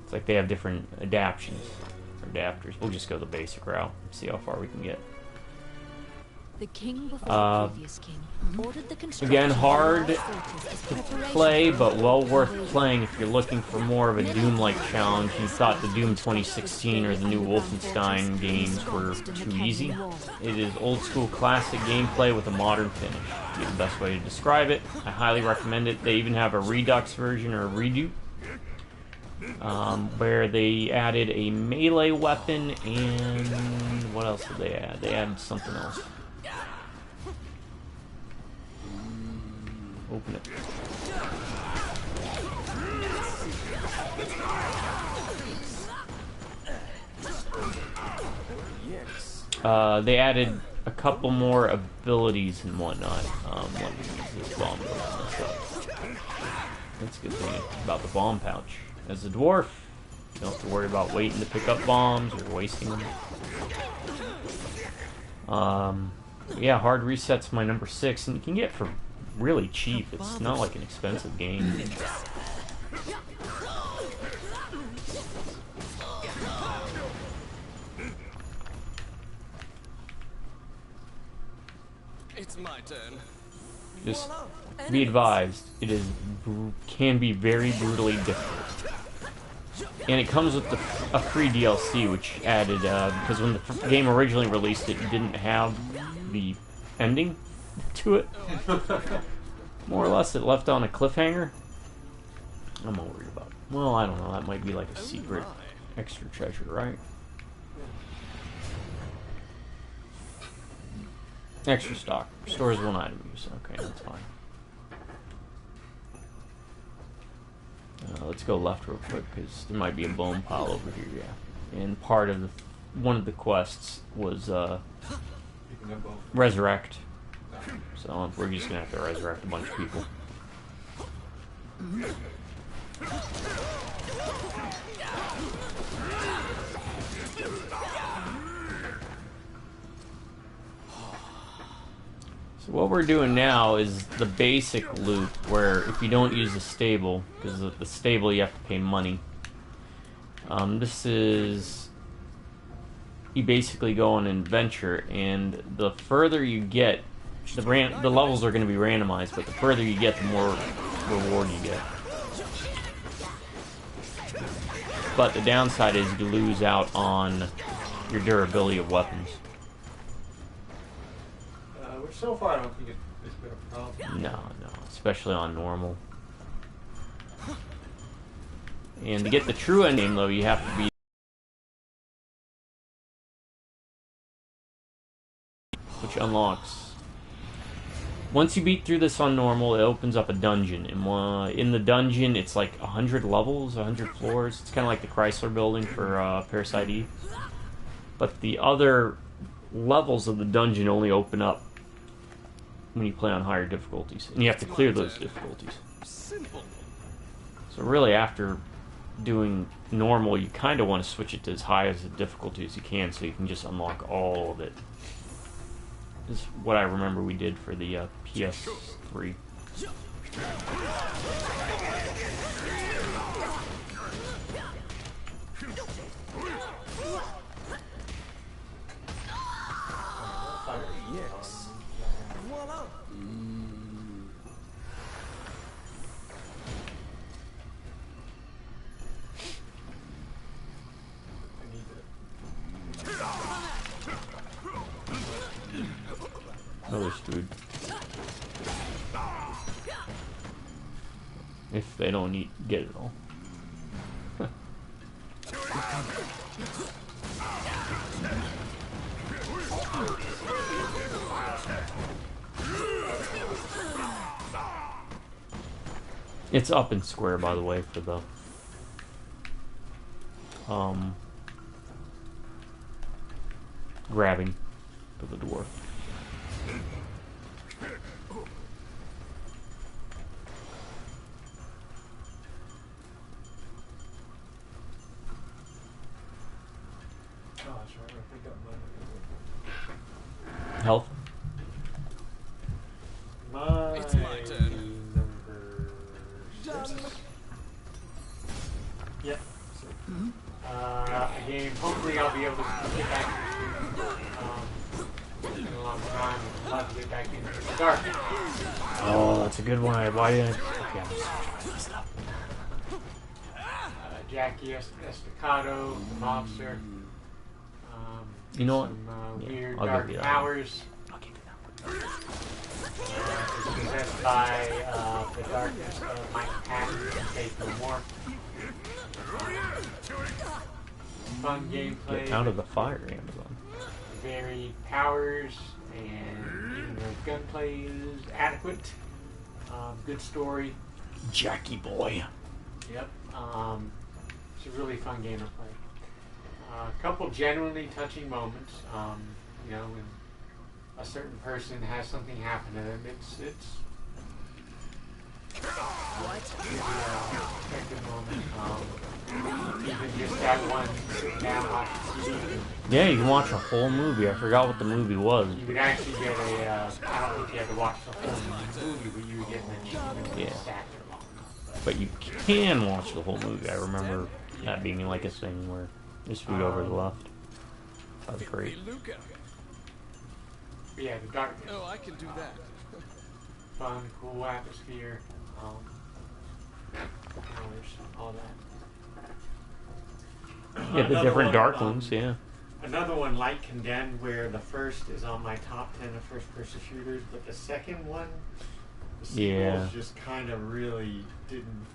It's like they have different adaptations, or adapters. We'll just go the basic route, see how far we can get. The king before the previous king ordered the construction Again, hard of a fortress to as preparation play, for but the well worth World playing if you're looking for more of a Doom-like challenge. You thought the Doom 2016 or the new Wolfenstein games were too easy. It is old-school classic gameplay with a modern finish. Be the best way to describe it. I highly recommend it. They even have a Redux version or a Redo, where they added a melee weapon and what else did they add? They added something else. Open it. They added a couple more abilities and whatnot. Let me use this bomb. That's a good thing about the bomb pouch. As a dwarf, you don't have to worry about waiting to pick up bombs or wasting them. Yeah, hard reset's my number 6, and you can get for really cheap. It's not like an expensive game. It's my turn. Just be advised, it is can be very brutally difficult. And it comes with a free DLC, which added, because when the game originally released it, it didn't have the ending. to it. More or less, it left on a cliffhanger. I'm not worried about it. Well, I don't know. That might be like a secret extra treasure, right? Extra stock. Stores one item use. Okay, that's fine. Let's go left real quick because there might be a bone pile over here. Yeah, and part of one of the quests was resurrect. So we're just gonna have to resurrect a bunch of people. So what we're doing now is the basic loop, where if you don't use the stable, because the stable you have to pay money. This is, you basically go on an adventure, and the further you get, the levels are going to be randomized, but the further you get, the more reward you get. But the downside is you lose out on your durability of weapons. So far, I don't think it's been a problem. No, especially on normal. And to get the true endgame, though, you have to be, which unlocks. Once you beat through this on normal, it opens up a dungeon. And in the dungeon, it's like 100 levels, 100 floors. It's kind of like the Chrysler building for Parasite Eve. But the other levels of the dungeon only open up when you play on higher difficulties. And you have to clear those difficulties. So really, after doing normal, you kind of want to switch it to as high as the difficulty as you can, so you can just unlock all of it. This is what I remember we did for the PS3. Yes. Voila. Another food. If they don't get it all. It's up and square, by the way, for the grabbing for the dwarf. Health. It's my turn. Number 6. Yep. Again, hopefully I'll be able to get back into it's been a long time. I'd love to get back into the dark. Oh, that's a good one. Why didn't I? Okay, I'm sorry. Jackie Estacado, the mobster. You know what? Some Yeah, weird I'll dark give you that powers. I'll give you that one. It's possessed by the darkness of my Patton and Faith No More. Fun gameplay. Get out of the fire, Amazon. Varied powers, and even the gunplay is adequate. Good story. Jackie boy. Yep. It's a really fun game to play. A couple genuinely touching moments. You know, when a certain person has something happen to them, it's really a good moment. Even just that one sitting down watching TV. Yeah, you can watch a whole movie. I forgot what the movie was. You would actually get a. I don't think you had to watch the whole movie, but you would get an achievement Yeah. stacked along. But you can watch the whole movie. I remember that being like a thing where there's food over the left. That was great. Luca. But yeah, the darkness. Oh, I can do that. Fun, cool atmosphere. Powers, all that. Yeah, the different dark ones, yeah. another one like Condemned, where the first is on my top 10 of first-person shooters, but the second one, the sequels just kind of really didn't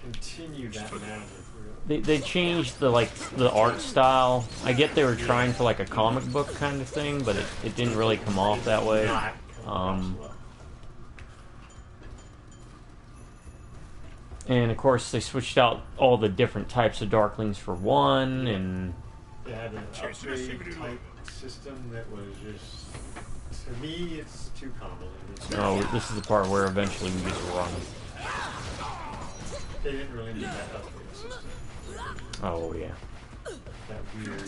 continue that narrative. Really. They changed the art style. I get they were trying for like a comic book kind of thing, but it didn't really come off that way. And of course, they switched out all the different types of Darklings for one, and they had an upgrade type system that was just, to me, it's too convoluted. No, this is the part where eventually we just run. They didn't really need that upgrade system. Oh yeah. That weird.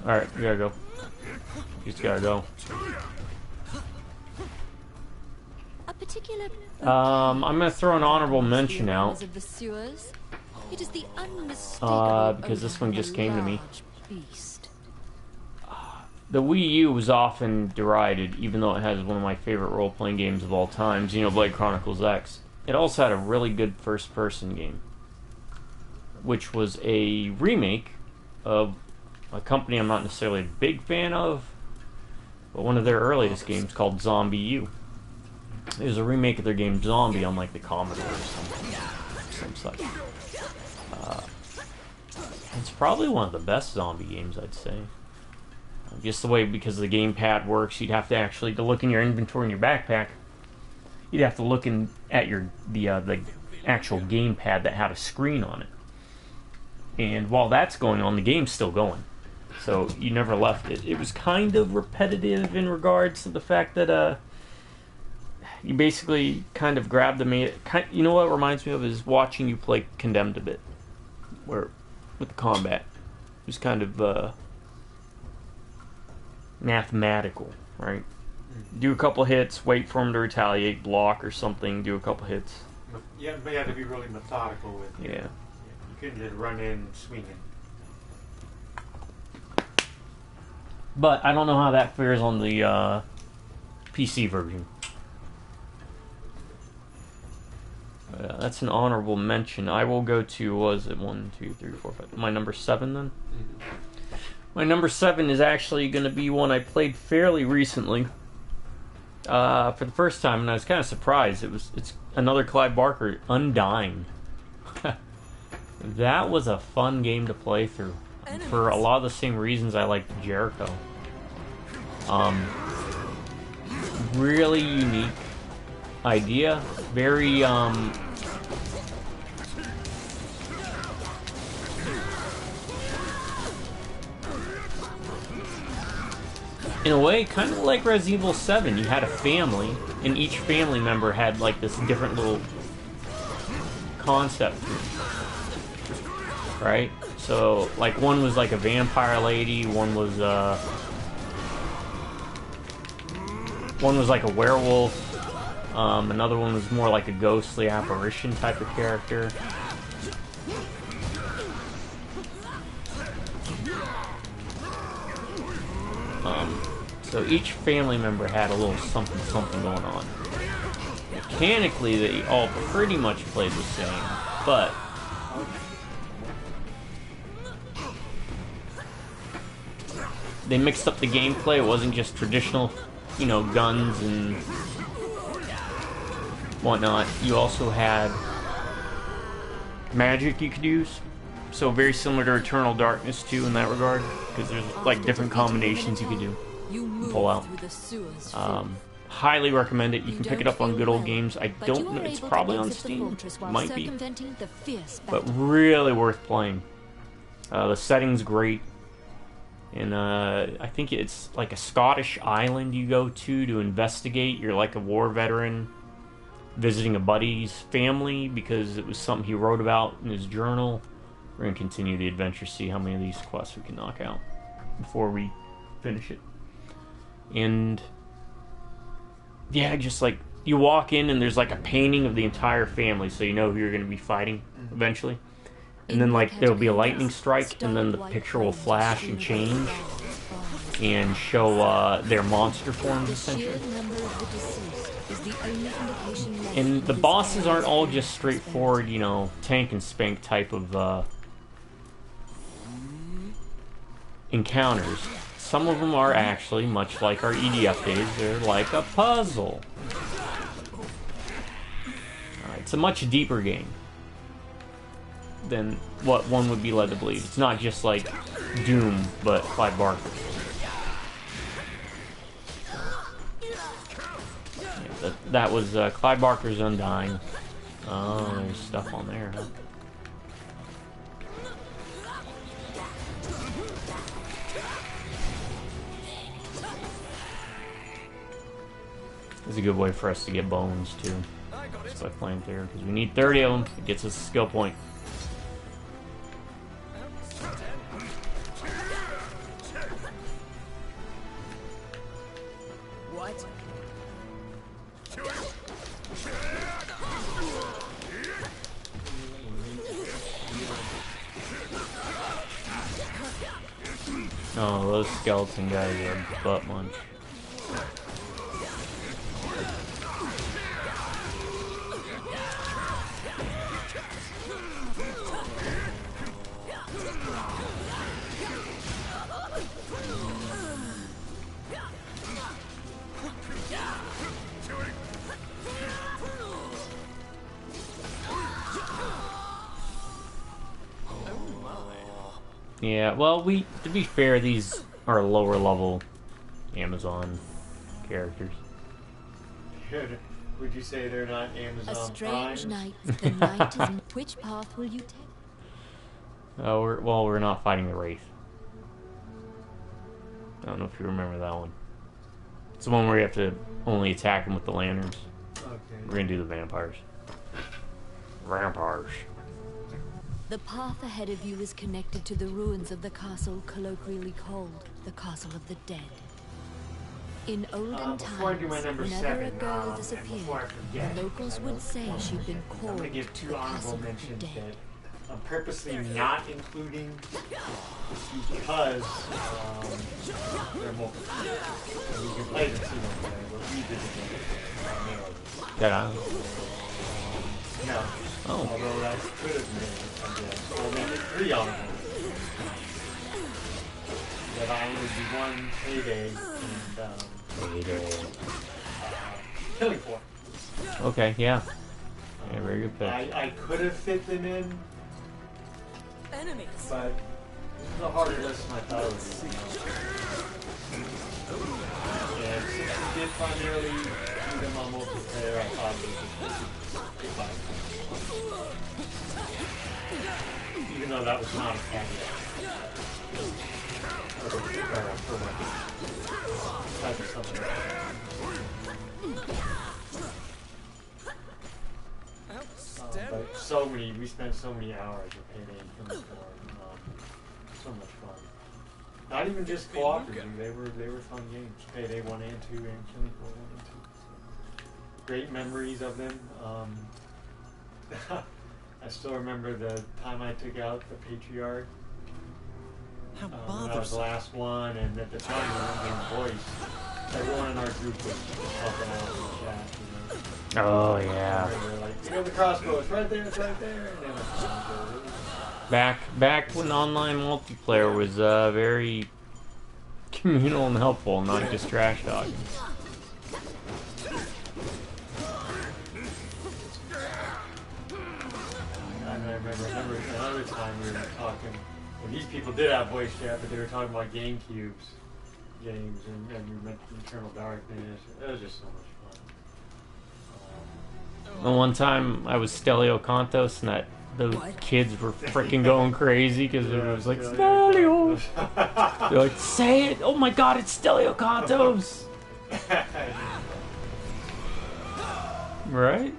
Alright, we gotta go. You just gotta go. A particular I'm gonna throw an honorable mention out. of the sewers. It is the unmistakable because this one just came to me. large beast. The Wii U was often derided, even though it has one of my favorite role-playing games of all time, Xenoblade Chronicles X. It also had a really good first-person game, which was a remake of a company I'm not necessarily a big fan of, but one of their earliest games called Zombie U. It was a remake of their game Zombie on like the Commodore or some such. It's probably one of the best zombie games, I'd say. Just the way, because the gamepad works, you'd have to actually, to look in your inventory in your backpack, you'd have to look at the actual gamepad that had a screen on it. And while that's going on, the game's still going. So you never left it. It was kind of repetitive in regards to the fact that you basically kind of grabbed the you know what it reminds me of is watching you play Condemned a bit, where with the combat, it was kind of mathematical, right? Do a couple hits, wait for him to retaliate, block or something, do a couple hits. Yeah, but you had to be really methodical with it. Yeah. You couldn't just run in swinging. But I don't know how that fares on the PC version. That's an honorable mention. I will go to, was it 1, 2, 3, 4, 5? My number 7 then? Mm-hmm. My number 7 is actually going to be one I played fairly recently. For the first time, and I was kind of surprised. It's another Clive Barker, Undying. That was a fun game to play through. For a lot of the same reasons I liked Jericho. Really unique idea. Very, in a way, kind of like Resident Evil 7. You had a family, and each family member had like this different little concept, right? So, like, one was like a vampire lady, one was like a werewolf, another one was more like a ghostly apparition type of character. So each family member had a little something going on. Mechanically, they all pretty much played the same, but they mixed up the gameplay. It wasn't just traditional, guns and whatnot. You also had magic you could use. So very similar to Eternal Darkness 2 in that regard, because there's like different combinations you could do. Pull out. Highly recommend it. You can pick it up on Good Old Games. I don't know. It's probably on Steam. Might be. But really worth playing. The setting's great. And I think it's like a Scottish island you go to investigate. You're like a war veteran visiting a buddy's family because it was something he wrote about in his journal. We're going to continue the adventure, see how many of these quests we can knock out before we finish it. And yeah, just like you walk in and there's like a painting of the entire family, so you know who you're going to be fighting eventually. and then like there'll be a lightning strike, and then the picture will flash and change and show their monster forms essentially. And the bosses aren't all just straightforward, you know, tank and spank type of encounters. Some of them are actually, much like our EDF days, they're like a puzzle. It's a much deeper game than what one would be led to believe. It's not just like Doom, but Clive Barker. Yeah, that was Clive Barker's Undying. Oh, there's stuff on there, huh? It's a good way for us to get bones, too. Just by playing through, because we need 30 of them. It gets us a skill point. What? Oh, those skeleton guys are butt munch. Yeah, well, to be fair, these are lower level Amazon characters. Would you say they're not Amazon A strange Primes? night. The night is. Which path will you take? We're not fighting the Wraith. I don't know if you remember that one. It's the one where you have to only attack them with the lanterns. Okay. We're gonna do the vampires. Vampires. The path ahead of you is connected to the ruins of the castle colloquially called the Castle of the Dead. In olden before I do my times, number whenever 7, a girl and disappeared, before I forget, the locals would say she'd been I'm called going to give to 2 the honorable Castle of the mentions Dead. that I'm purposely not including because they're multiple. And you can play them single player, but we did it primarily. Yeah. No. Oh. Although that could have been, I guess. Well, then it's 3 honorable mentions. That I only do 1 payday and killing floor. Okay, yeah. Yeah, very good pick. I could have fit them in, but this is a harder list than I thought it would be. And since we did primarily do them on multiplayer, I thought it was even though that was not a caveat. But we spent so many hours of Payday and Killing Floor. So much fun. Not even just cooperative, they were fun games. Payday 1 and 2 and Killing Floor 1 and 2. So, great memories of them. I still remember the time I took out the Patriarch. When I was the last one, and at the time we were doing voice, everyone in our group was helping out in the chat, you know. Oh, yeah. They were like, pick up the crossbow, it's right there, it's right there. And then Back when online multiplayer was very communal and helpful, not just trash talking. I remember another time we were talking. Well, these people did have voice chat, but they were talking about GameCube's games, and we went Eternal Darkness. It was just so much fun. And one time I was Stelio Contos, and the kids were freaking going crazy because it was like, Stelio! They're like, say it! Oh my god, it's Stelio Contos! Right?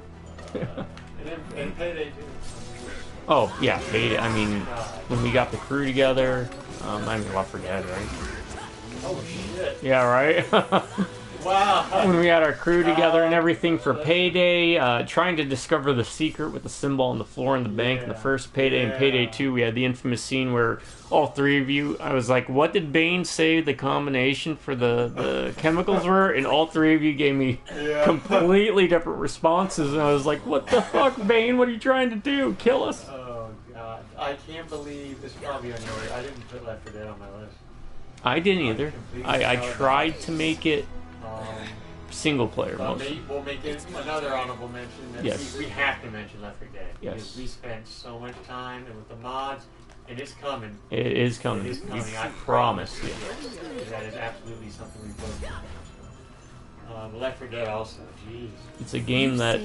and Payday too. Oh, yeah, Payday. I mean, when we got the crew together, I mean, Left 4 Dead, right? Oh shit! Yeah, right? Wow. when we had our crew together and everything for Payday, trying to discover the secret with the symbol on the floor in the bank in the first Payday. And Payday 2, we had the infamous scene where all three of you, I was like, what did Bane say the combination for the chemicals were? And all three of you gave me completely different responses. And I was like, what the fuck, Bane? What are you trying to do? Kill us? Oh, God. I can't believe this is probably on your... I didn't put Left 4 Dead on my list. I didn't either. I tried to make it single player mostly. We'll make it another honorable mention. Yes. We have to mention Left 4 Dead. Yes. Because we spent so much time and with the mods, and it's coming. It is coming. It is coming. You I promise. you. That is absolutely something we both Left 4 Dead also. Jeez. It's a game that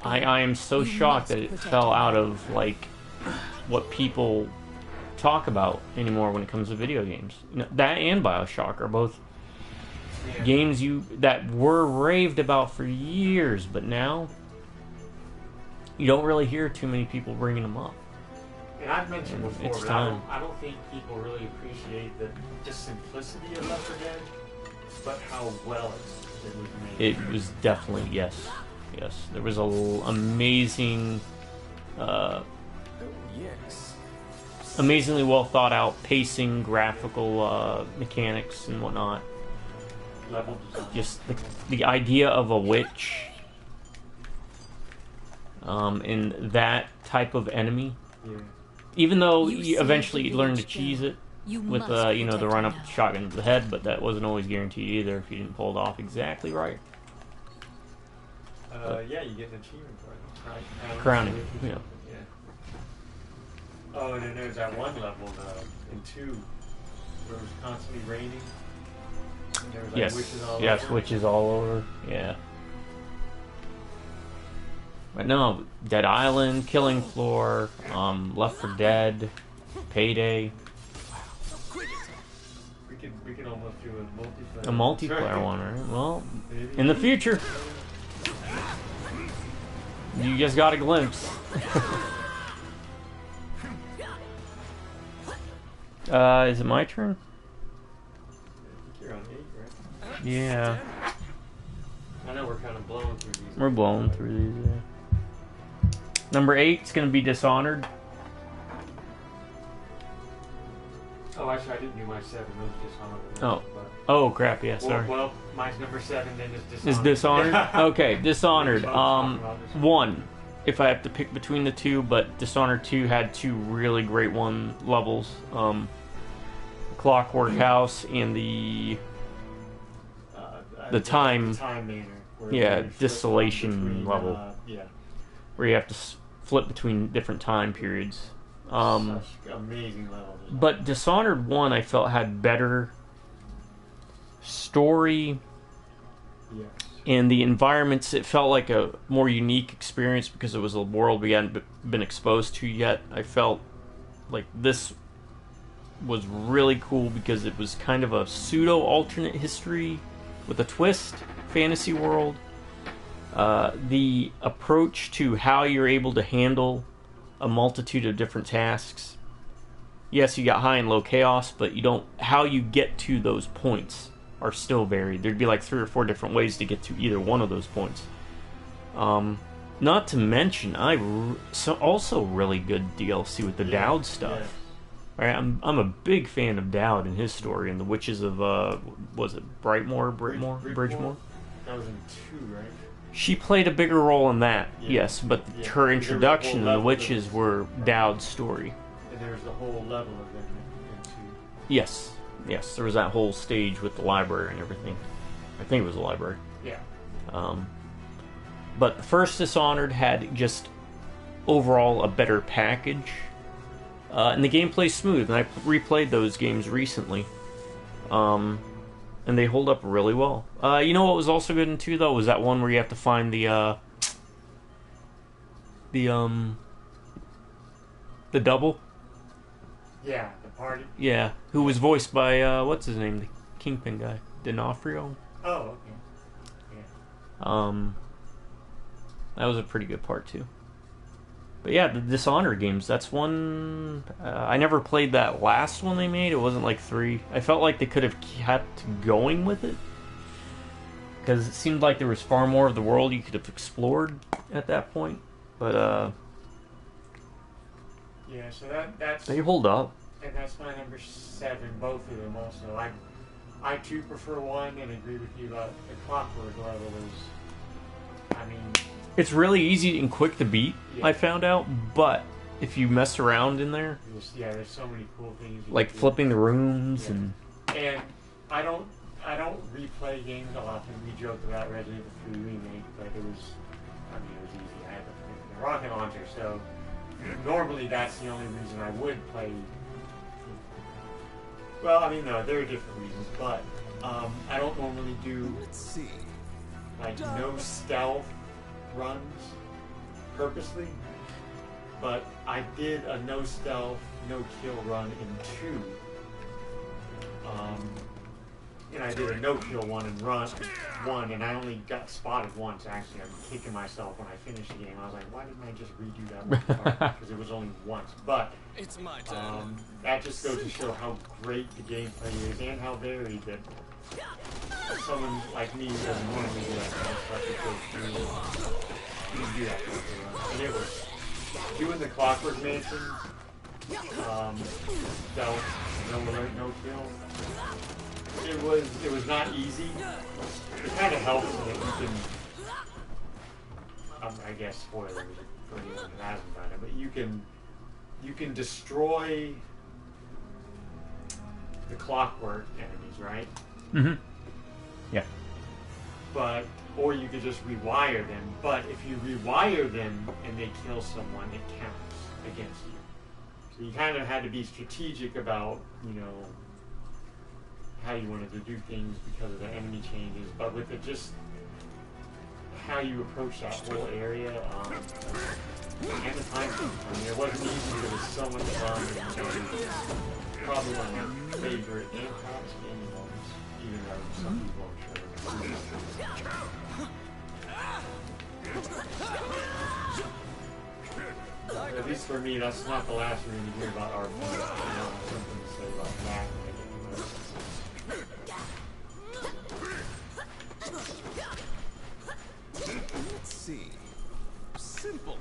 I am so shocked that it fell out of like what people talk about anymore when it comes to video games. You know, that and BioShock are both games that were raved about for years, but now you don't really hear too many people bringing them up. And I've mentioned before, it's but time. I don't think people really appreciate the just simplicity of Left 4 Dead, but how well it was made. It was definitely yes. There was amazing, amazingly well thought out pacing, graphical mechanics, and whatnot. Level design. Just the idea of a witch, and that type of enemy. Yeah. Even though you eventually learn to cheese it with the run up protect shotgun to the head, but that wasn't always guaranteed either if you didn't pull it off exactly right. Yeah, you get an achievement for it, right? Crowning, yeah. Oh, and then there's that one level in 2 where it was constantly raining. And there was like witches all over. Witches all over. Yeah. But no, Dead Island, Killing Floor, Left 4 Dead, Payday. We could almost do a multiplayer. A multiplayer one, right? Well, in the future. You just got a glimpse. Is it my turn? You're on 8, right? Yeah. I know we're kind of blowing through these. We're blowing through these, yeah. Number 8 is going to be Dishonored. Oh, actually, I didn't do my 7. It was Dishonored. Oh. Oh, crap, yeah, sorry. Well, mine's number 7, then it's Dishonored. Is Dishonored? Okay, Dishonored. 1, if I have to pick between the two, but Dishonored 2 had 2 really great levels. Clockwork House and the time manor. distillation level. Where you have to flip between different time periods. Such amazing levels. But Dishonored 1, I felt, had better story, and the environments. It felt like a more unique experience because it was a world we hadn't been exposed to yet. I felt like this was really cool because it was kind of a pseudo alternate history with a twist fantasy world. The approach to how you're able to handle a multitude of different tasks. Yes, you got high and low chaos, but you don't. How you get to those points are still varied. There'd be like 3 or 4 different ways to get to either one of those points. Not to mention, also really good DLC with the Dowd stuff. Yeah. Right, I'm a big fan of Dowd and his story and the Witches of was it Bridgemore? That was in 2, right? She played a bigger role in that, yes, but her introduction and the witches were Dowd's story. And there was the whole level of them in 2. Yes, there was that whole stage with the library and everything. I think it was a library. Yeah. But the first Dishonored had just overall a better package. And the gameplay's smooth, and I replayed those games recently. And they hold up really well. You know what was also good in 2, though? Was that one where you have to find the double? Yeah, the party. Yeah, who was voiced by, what's his name? The Kingpin guy. D'Onofrio? Oh, okay. Yeah. That was a pretty good part, too. But yeah, the Dishonored games, that's one... I never played that last one they made. It wasn't like 3. I felt like they could have kept going with it. because it seemed like there was far more of the world you could have explored at that point. But yeah, so that's they hold up. and that's my number 7. Both of them also. I too prefer 1 and agree with you about the clockwork level is. I mean, It's really easy and quick to beat. Yeah. I found out, but if you mess around in there, yeah, there's so many cool things. You like can do. flipping the rooms Yeah. and And I don't replay games often. We joked about Resident Evil 3 remake, but it was easy. I had the rocket launcher, so normally that's the only reason I would play. Well, I mean, no, there are different reasons, but I don't normally do Let's see. like no stealth runs purposely, but I did a no stealth, no kill run in 2. And I did a no kill one and run 1, and I only got spotted once. Actually, I'm kicking myself when I finished the game. I was like, why didn't I just redo that one part? Because it was only once. But It's my turn. that just goes to show how great the gameplay is and how varied that someone like me who doesn't normally do that kind of stuff you can do that kind of run. And it was doing the Clockwork Mansion, stealth, no alert, no kill. It was not easy. It kind of helps that you can, I guess spoilers for anyone who hasn't done it, but you can destroy the clockwork enemies, right? mm-hmm. Yeah. Or you could just rewire them. But if you rewire them and they kill someone, it counts against you. So you kind of had to be strategic about, how you wanted to do things because of the enemy changes. But with it just how you approach that whole area, and the time, it wasn't easy. There was so much fun. And probably one of my favorite and proudest gaming moments, even though some people I'm sure. At least for me, that's not the last we're going to hear about our something to say about that. Let's see. Simple.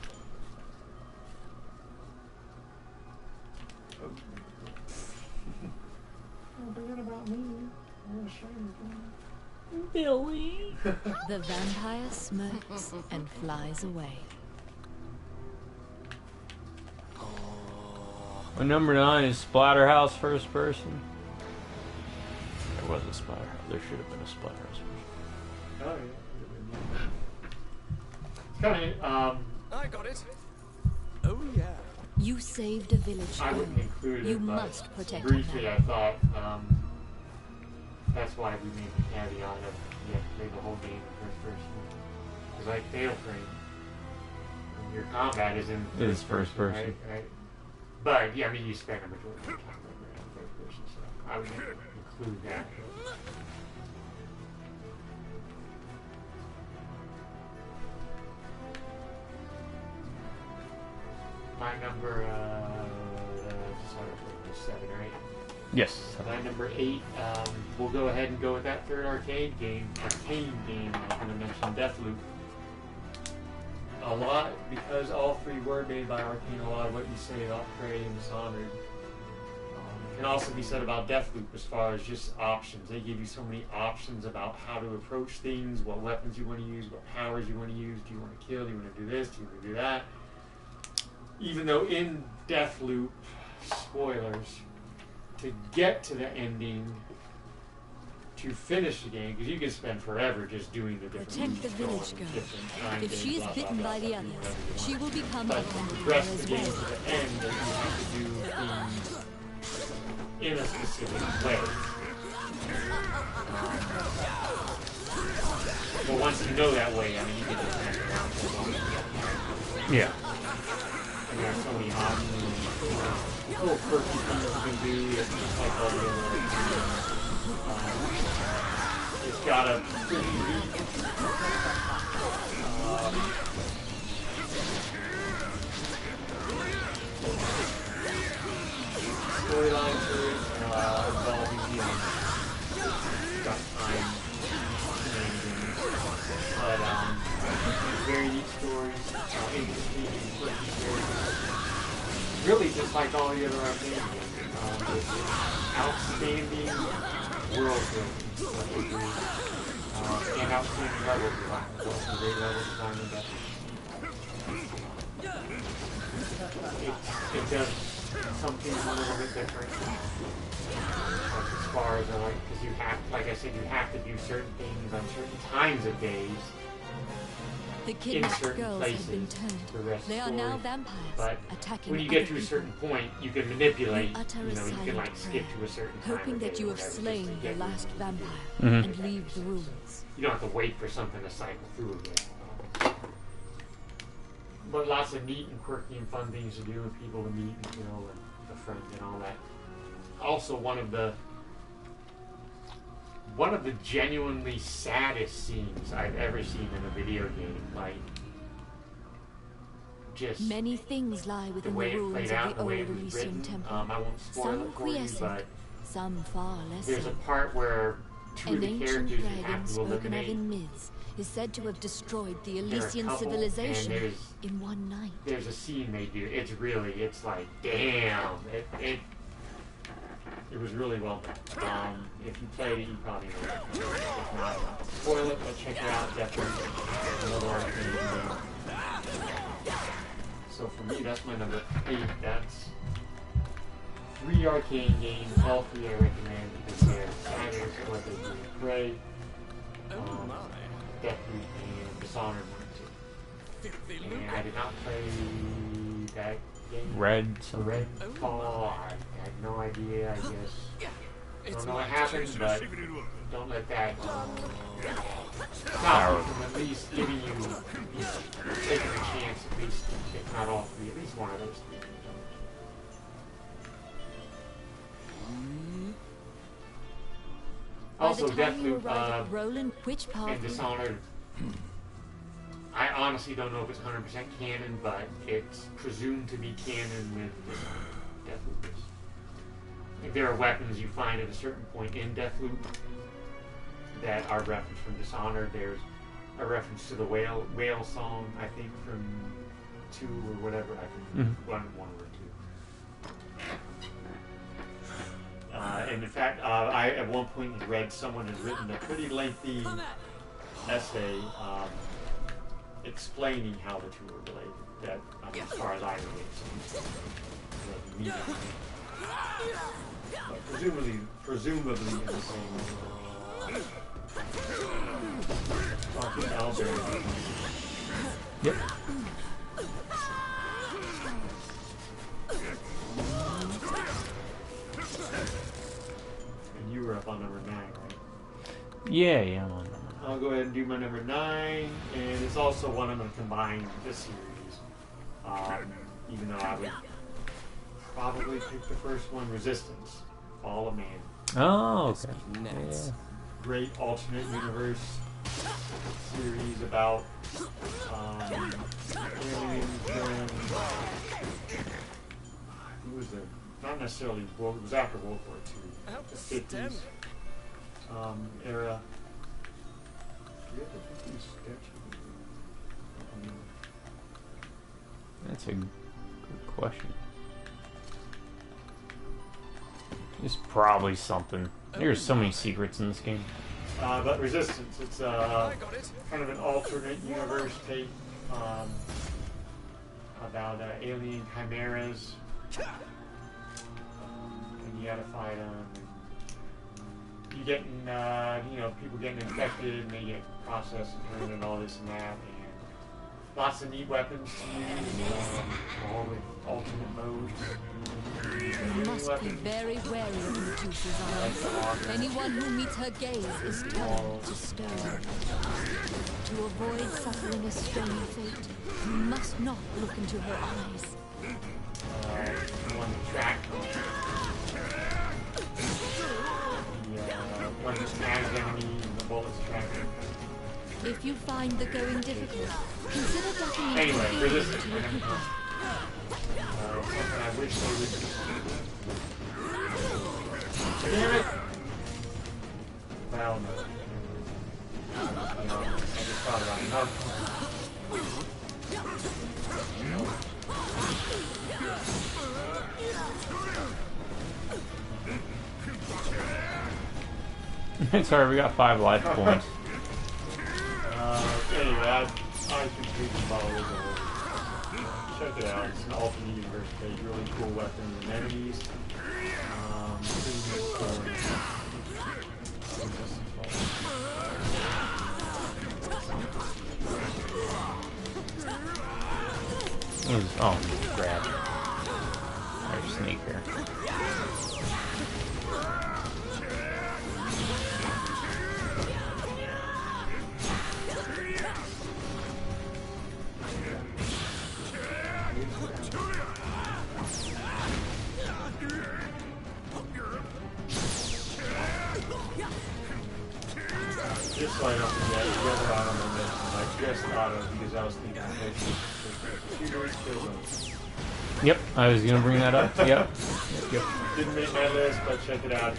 Forget about me. Billy. The vampire smirks and flies away. My number 9 is Splatterhouse first person. There was a Splatterhouse. There should have been a Splatterhouse first. Oh, yeah. It's kind of, I got it. Oh yeah. You saved a village I girl. wouldn't include it, You but must protect her briefly now. I thought, that's why we made the caveat of you have to play the whole game in first person. Because like Fatal Frame, your combat is in It is first person. Right? But, yeah, I mean, you spend a majority of your time in first person, so I would include that. My number, sorry, 7, right? Yes. My number 8, we'll go ahead and go with that third arcade game. I was going to mention Deathloop. A lot, because all 3 were made by Arcane, a lot of what you say about Prey and Dishonored can also be said about Deathloop as far as just options. They give you so many options about how to approach things, what weapons you want to use, what powers you want to use. Do you want to kill? Do you want to do this? Do you want to do that? Even though in Deathloop, spoilers, to get to the ending, to finish the game, because you can spend forever just doing the different Protect the village girl. If she is bitten by the others, she will become a but vampire progress as the game well. to the end, that you have to do things in a specific way. But once you know that way, I mean, you can just mess around for long. Yeah. And there's so many options, little quirky things you can do. It's just like all the other. It's got a pretty neat storyline to it, involving got time shenanigans. But very neat stories, interesting, quirky stories. Really, just like all the other RPG games. It's outstanding world building, what they do, and outstanding level design. Well, great level design in that. It does something a little bit different. As far as because you have, like I said, you have to do certain things on certain times of days. The kidnapped girls have been turned. They are now vampires, but attacking when you get to a certain point, you can manipulate, you can like skip to a certain time. Hoping that you have slain the last vampire Mm-hmm. and leave the ruins. You don't have to wait for something to cycle through again. But lots of neat and quirky and fun things to do and people to meet and and the friends and all that. Also, one of the genuinely saddest scenes I've ever seen in a video game. Like, just many things lie the within the way it ruins played of out, the the way old it was Elysian written. temple. I won't spoil Some it for you, quiescent, but some far less there's so. a part where two of An the ancient characters you dragon have to spoken of eliminate. in myths is said to have destroyed the They're a Elysian couple, civilization and in one night. there's a scene they do. It's like, damn. It was really well done. If you played it, you probably know it. If not, spoil it, but check it out. Definitely another arcade game. So for me, that's my number 8. That's 3 arcade games. All 3 I recommend because they're standards of what they do. Prey, Deathloop, and Dishonored 1 and 2. And I did not play that game. Red. Red Fall. I had no idea. I guess don't know what happened, but don't let that stop you from at least giving you, taking a chance at least, if not all 3, at least one of those 3. Also, Deathloop and Dishonored. I honestly don't know if it's 100% canon, but it's presumed to be canon with Deathloop. If there are weapons you find at a certain point in Deathloop that are referenced from Dishonored, there's a reference to the whale song, I think from 2 or whatever, I think one or 2. And in fact, I at one point had read someone had written a pretty lengthy essay explaining how the 2 are related. That, as far as I relate, but presumably in the same. Yep. And you were up on number 9, right? Yeah, I'm on number 9. I'll go ahead and do my number 9, and it's also one I'm going to combine with this series. Even though I would probably pick the first one, Resistance, Fall of Man. Oh, okay. Yeah. Great alternate universe series about aliens during, who was there? Not necessarily it was after World War II, the 50s era. Do you have the 50s sketch? That's a good question. There's probably something. There's so many secrets in this game. But Resistance, it's kind of an alternate universe take about alien chimeras, and you gotta fight them. You getting, people getting infected, and they get processed and turned and all this and that, and lots of neat weapons to use, all the alternate modes. You must be very wary of Medusa's eyes. Anyone who meets her gaze is turned to stone. To avoid suffering a stony fate, you must not look into her eyes. One track. One just snags enemies and the bullets track them. If you find the going difficult, consider ducking into Anyway, the Resistance. to recoup. Something I wish they would do. Damn it! Well, no. I just thought about Sorry, we got 5 life points. Anyway, I completely follow the whole. Check it out. It's an alternate universe page. Really cool weapons and enemies. Oh, grab. There's a snake here. Just so I don't forget, the other honorable mentions I just thought of because I was thinking Yep, I was gonna bring that up. Yep. Yep. Didn't make my list, but check it out.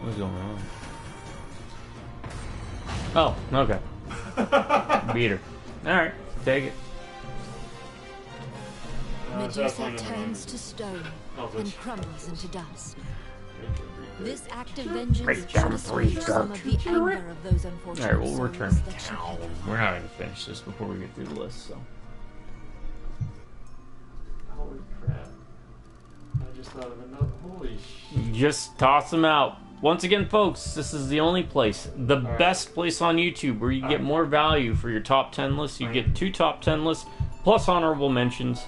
What's going on? Oh, okay. Beat her. Alright, take it. Medusa turns to stone and crumbles into dust. This act of vengeance should assuage some of the anger of those unfortunate Alright, we'll return souls to that she town. killed. We're not going to finish this before we get through the list, so. Holy crap. I just thought of another. Holy shit. Just toss them out. Once again, folks, this is the only place, the best place on YouTube where you get more value for your top 10 lists. You get 2 top 10 lists, plus honorable mentions.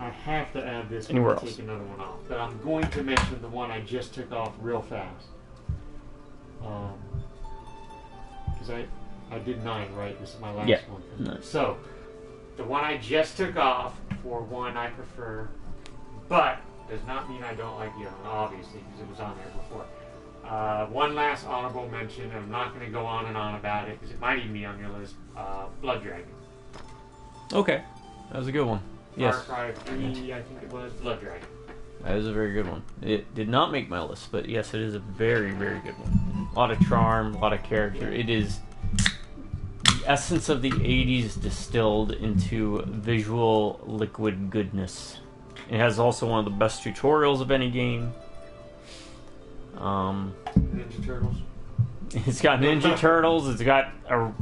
I have to add this Anywhere and else? take another one off. But I'm going to mention the one I just took off real fast. Because I did 9, right? This is my last one. Nice. So, the one I just took off, for one I prefer, but does not mean I don't like the other one, obviously, because it was on there before. One last honorable mention, and I'm not going to go on and on about it, because it might even be on your list, Blood Dragon. Okay, that was a good one. Yes. Far Cry 3, I think it was, Blood Dragon. That is a very good one. It did not make my list, but yes, it is a very, very good one. A lot of charm, a lot of character. It is the essence of the 80s distilled into visual liquid goodness. It has also one of the best tutorials of any game. Ninja Turtles. It's got Ninja Turtles. It's got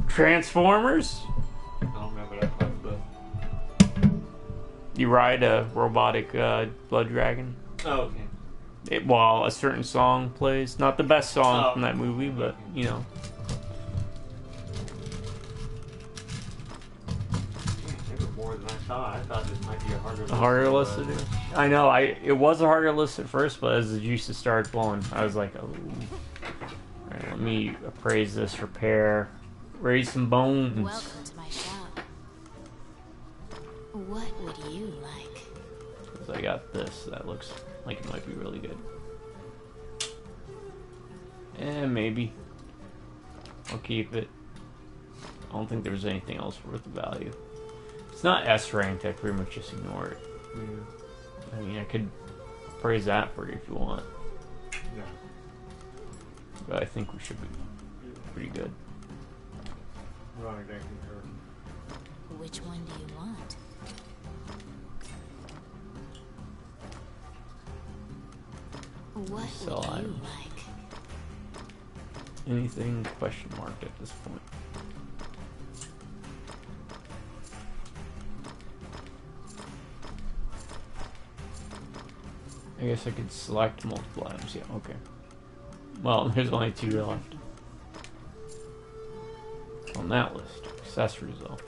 Transformers. I don't remember that part, but... You ride a robotic blood dragon. Oh, okay. While a certain song plays. Not the best song from that movie, but, you know. It was more than I thought. I thought this might be a harder list. A harder list to do. I know. It was a harder list at first, but as the juices started flowing, I was like, oh. Alright, let me appraise this, repair, raise some bones. Welcome to my shop. What would you like? Because I got this. That looks like it might be really good. Maybe. I'll keep it. I don't think there's anything else worth the value. It's not S ranked, I pretty much just ignore it. Yeah. I mean, I could praise that for you if you want. Yeah. But I think we should be pretty good. Right, I concur. Which one do you want? What Sell would you items. like? Anything question mark at this point. I guess I could select multiple items. Yeah, okay. Well, there's only 2 left on that list. Accessories, though.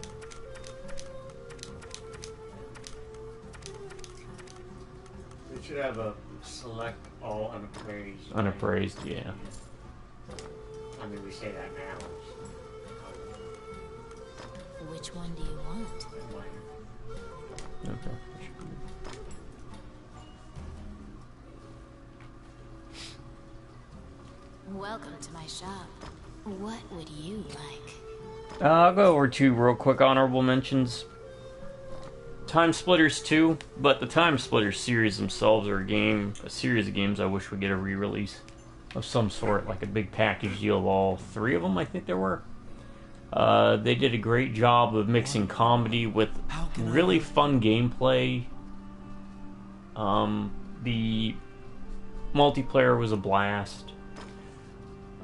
It should have a select all unappraised. Unappraised, yeah. I mean, we say that now. Which one do you want? Okay. that should be good. Welcome to my shop. What would you like? I'll go over 2 real quick honorable mentions. Time Splitters 2, but the Time Splitters series themselves are a series of games I wish would get a re-release of some sort, like a big package deal of all 3 of them, I think there were. They did a great job of mixing comedy with really fun gameplay. The multiplayer was a blast.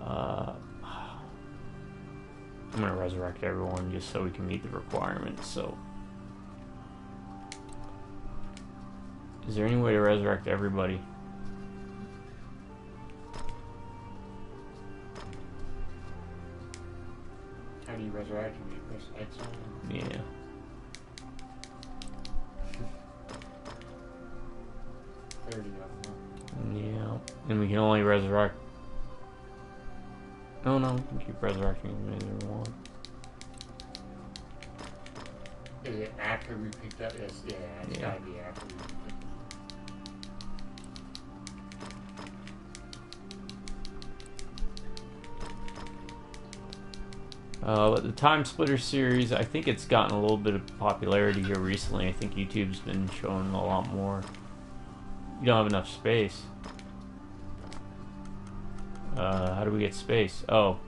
I'm gonna resurrect everyone just so we can meet the requirements. So, is there any way to resurrect everybody? How do you resurrect him? You press X on him? Yeah. Of them. Yeah. And we can only resurrect. No, we can keep resurrecting as many as we want. Is it after we picked up? Yes, yeah, it's gotta be after we picked But the Time Splitter series, I think it's gotten a little bit of popularity here recently. I think YouTube's been showing a lot more. You don't have enough space. How do we get space? Oh,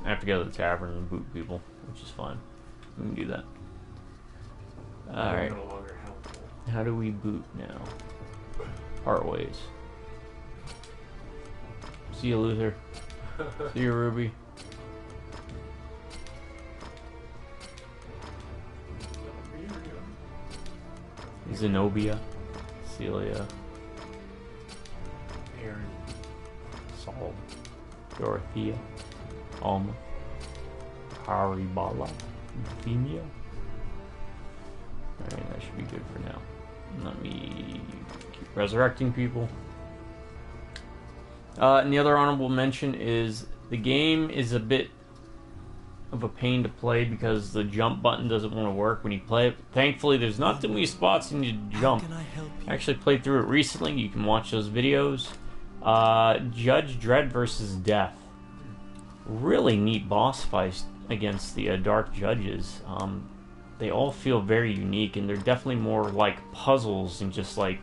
I have to go to the tavern and boot people, which is fine. We can do that. Alright. No longer helpful. How do we boot now? Part ways. See you, Luther. See you, Ruby. Zenobia. Celia. Aaron. Saul. Dorothea. Alma. Haribala. Euphemia. Alright, that should be good for now. Let me keep resurrecting people. And the other honorable mention is the game is a bit of a pain to play because the jump button doesn't want to work when you play it. Thankfully, there's not too many spots you need to jump. I actually played through it recently. You can watch those videos. Judge Dredd versus Death. Really neat boss fight against the Dark Judges. They all feel very unique, and they're definitely more like puzzles than just like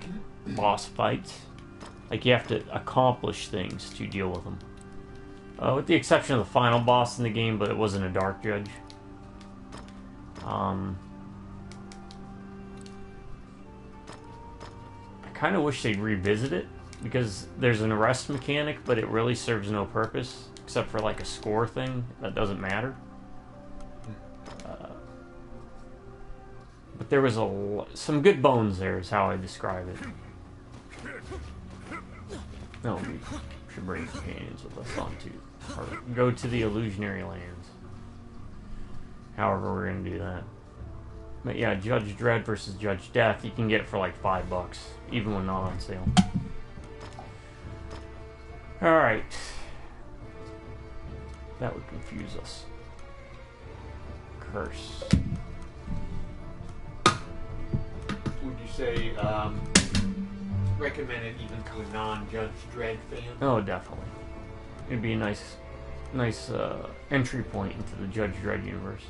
boss fights. Like you have to accomplish things to deal with them. With the exception of the final boss in the game, but it wasn't a Dark Judge. I kind of wish they'd revisit it, because there's an arrest mechanic, but it really serves no purpose, except for like a score thing that doesn't matter. But there was some good bones there, is how I describe it. No, we should bring companions with us on too. Or go to the illusionary lands. However we're going to do that. But yeah, Judge Dredd versus Judge Death, you can get it for like $5, even when not on sale. Alright. That would confuse us. Curse. Would you say recommend it even to a non-Judge Dredd fan? Oh, definitely. It'd be a nice entry point into the Judge Dredd universe.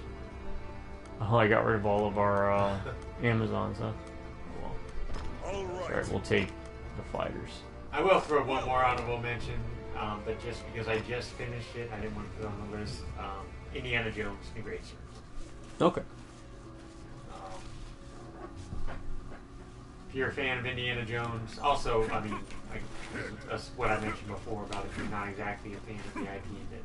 Oh, I got rid of all of our Amazons, huh? Well, alright, we'll take the fighters. I will throw one more honorable mention, but just because I just finished it, I didn't want to put it on the list. Indiana Jones, New Great Circle. Okay. If you're a fan of Indiana Jones, also, I mean, that's what I mentioned before about if you're not exactly a fan of the IP, then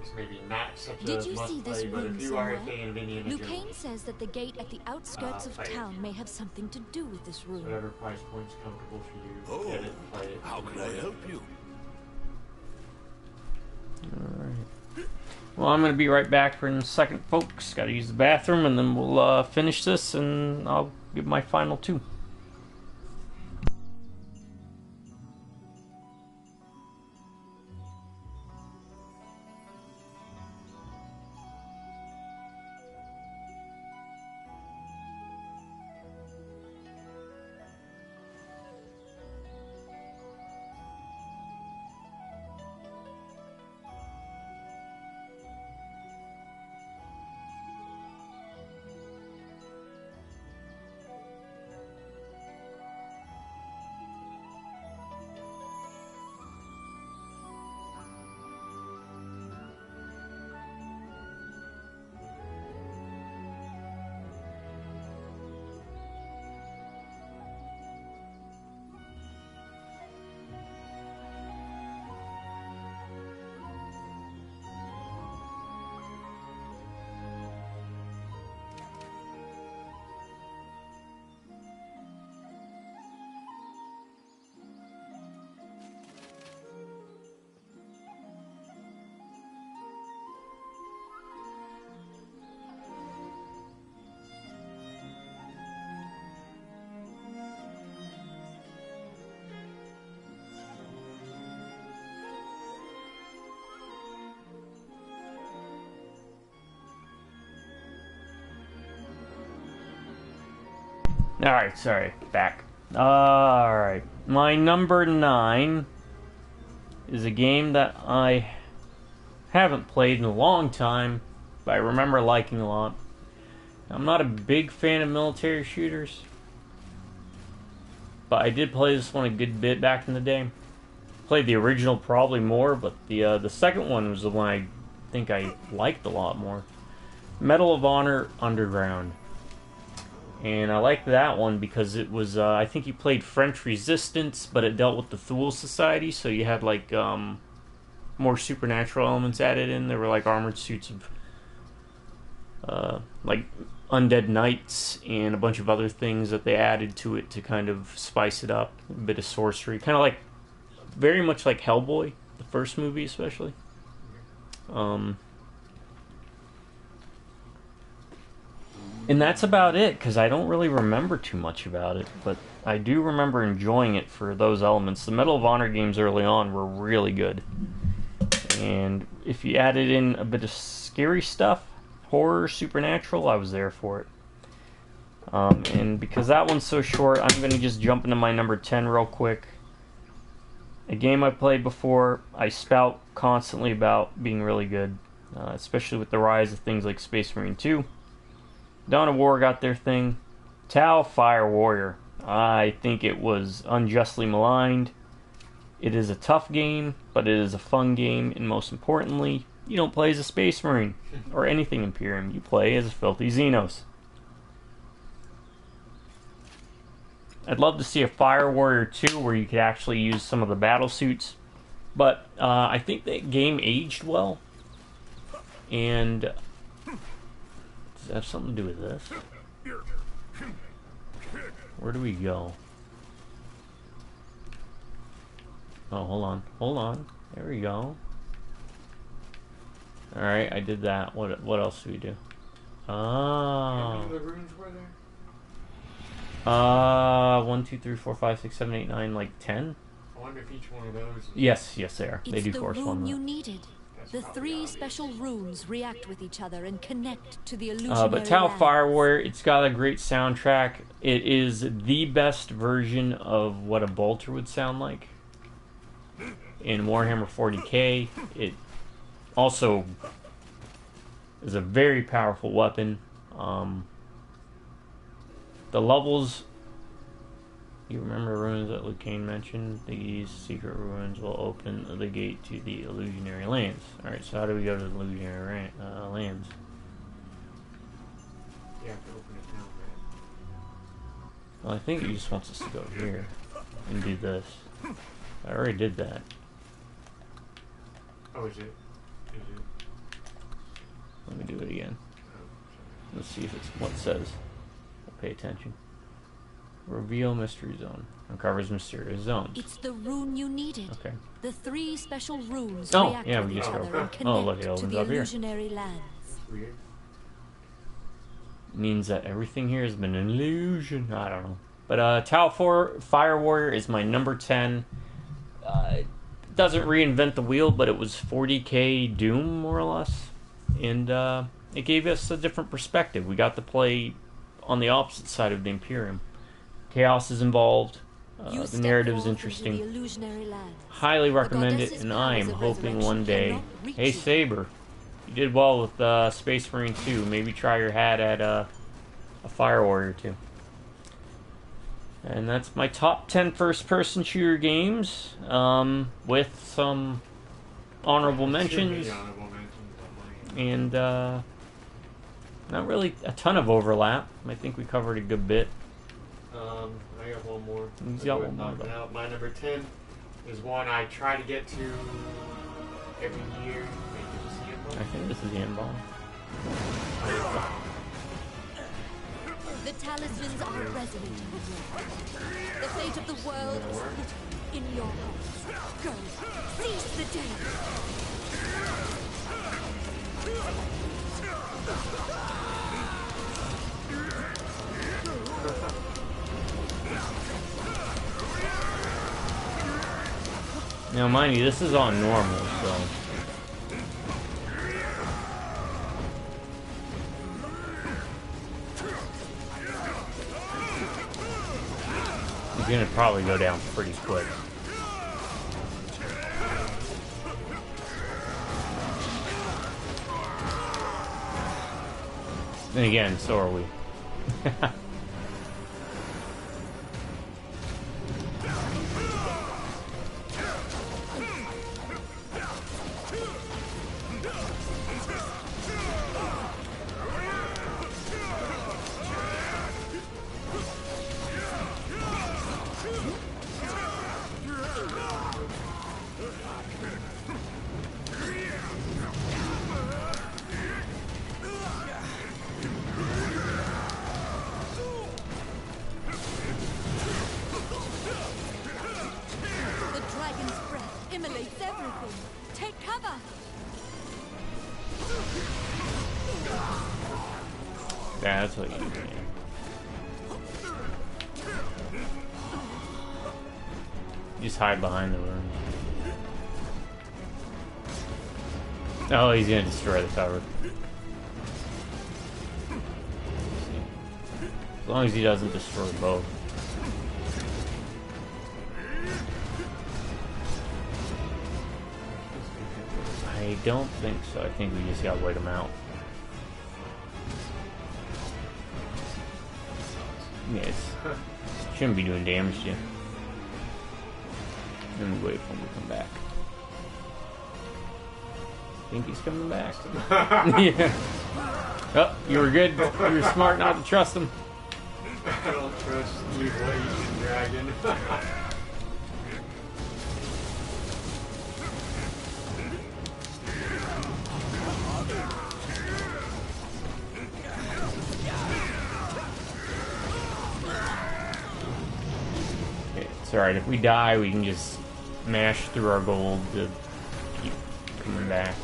it's maybe not such a must play, but if you are a fan of Indiana Jones, Lucane says that the gate at the outskirts of town may have something to do with this room. whatever price point's comfortable for you, get it, play it. How can I help you? Alright. Well, I'm going to be right back for a second, folks. Got to use the bathroom, and then we'll finish this, and I'll give my final 2. Alright, sorry. Back. Alright. My number 9 is a game that I haven't played in a long time, but I remember liking a lot. I'm not a big fan of military shooters, but I did play this one a good bit back in the day. Played the original probably more, but the second one was the one I think I liked a lot more. Medal of Honor Underground. And I liked that one because it was, I think you played French Resistance, but it dealt with the Thule Society, so you had like more supernatural elements added in. There were like armored suits of like undead knights and a bunch of other things that they added to it to kind of spice it up. A bit of sorcery. Kind of like, very much like Hellboy, the first movie especially. And that's about it, because I don't really remember too much about it, but I do remember enjoying it for those elements. The Medal of Honor games early on were really good. And if you added in a bit of scary stuff, horror, supernatural, I was there for it. And because that one's so short, I'm going to just jump into my number 10 real quick. A game I played before, I spout constantly about being really good, especially with the rise of things like Space Marine 2. Dawn of War got their thing. Tau Fire Warrior. I think it was unjustly maligned. It is a tough game, but it is a fun game, and most importantly, you don't play as a Space Marine or anything Imperium. You play as a filthy Xenos. I'd love to see a Fire Warrior 2 where you could actually use some of the battle suits, but I think that game aged well, and does it have something to do with this? Where do we go? Oh, hold on. There we go. Alright, I did that. What else do we do? How many of the runes were there? 1, 2, 3, 4, 5, 6, 7, 8, 9, like 10? I wonder if each one of those... Yes, they are. They do It's the correspond. rune you needed. The 3 special runes react with each other and connect to the illusionary but Tau land. Fire Warrior, it's got a great soundtrack. It is the best version of what a bolter would sound like in Warhammer 40k. It also is a very powerful weapon. The levels, you remember runes that Luke Kane mentioned? These secret runes will open the gate to the illusionary lands. Alright, so how do we go to the illusionary lands? You have to open it down, right? Well, I think he just wants us to go here and do this. I already did that. Oh, is it? Let me do it again. Oh, sorry. Let's see if it's what it says. Pay attention. Reveal mystery zone. Uncovers mysterious zones. It's the rune you needed. Okay. The 3 special runes Oh, react yeah, with we each just go. other and connect Oh, look, it to opens the up here. illusionary lands. Weird. Means that everything here has been an illusion. I don't know. But Tau Fire Warrior is my number 10. It doesn't reinvent the wheel, but it was 40k Doom, more or less. And it gave us a different perspective. We got to play on the opposite side of the Imperium. Chaos is involved. The narrative is interesting. Highly recommend it, and I am hoping one day... Hey, Saber. You did well with Space Marine 2. Maybe try your hat at a Fire Warrior 2. And that's my top 10 first-person shooter games, with some honorable mentions, and not really a ton of overlap. I think we covered a good bit. I got one more. He's got one more. Out. My number 10 is one I try to get to every year. I think this is the end bomb. The talismans are resonant with you. The fate of the world is put in your hands. Go, seize the day. Now, mind you, this is on normal, so... gonna probably go down pretty quick. And again, so are we. Yeah, that's what you do. You just hide behind the room. Oh, he's gonna destroy the cover. As long as he doesn't destroy both. I don't think so. I think we just gotta wait him out. Yes. Shouldn't be doing damage to you. Let me wait for him to come back. Think he's coming back. Yeah. Oh, you were good. You were smart not to trust him. I don't trust evil Asian dragon. It's alright, if we die, we can just mash through our gold to keep coming back.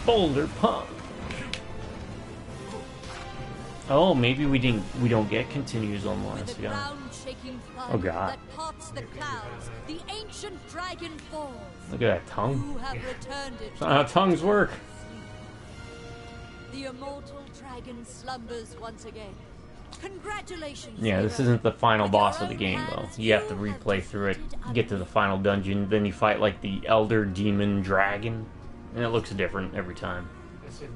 Boulder pump. Oh, maybe we don't get continues on last guy. Oh god. That parts the clouds, the ancient dragon falls. Look at that tongue. You have returned it. That's not how tongues work. The immortal dragon slumbers once again. Congratulations. Yeah, this isn't the final boss of the game though. You have to replay through it, get to the final dungeon, then you fight like the elder demon dragon. And it looks different every time. That's a neat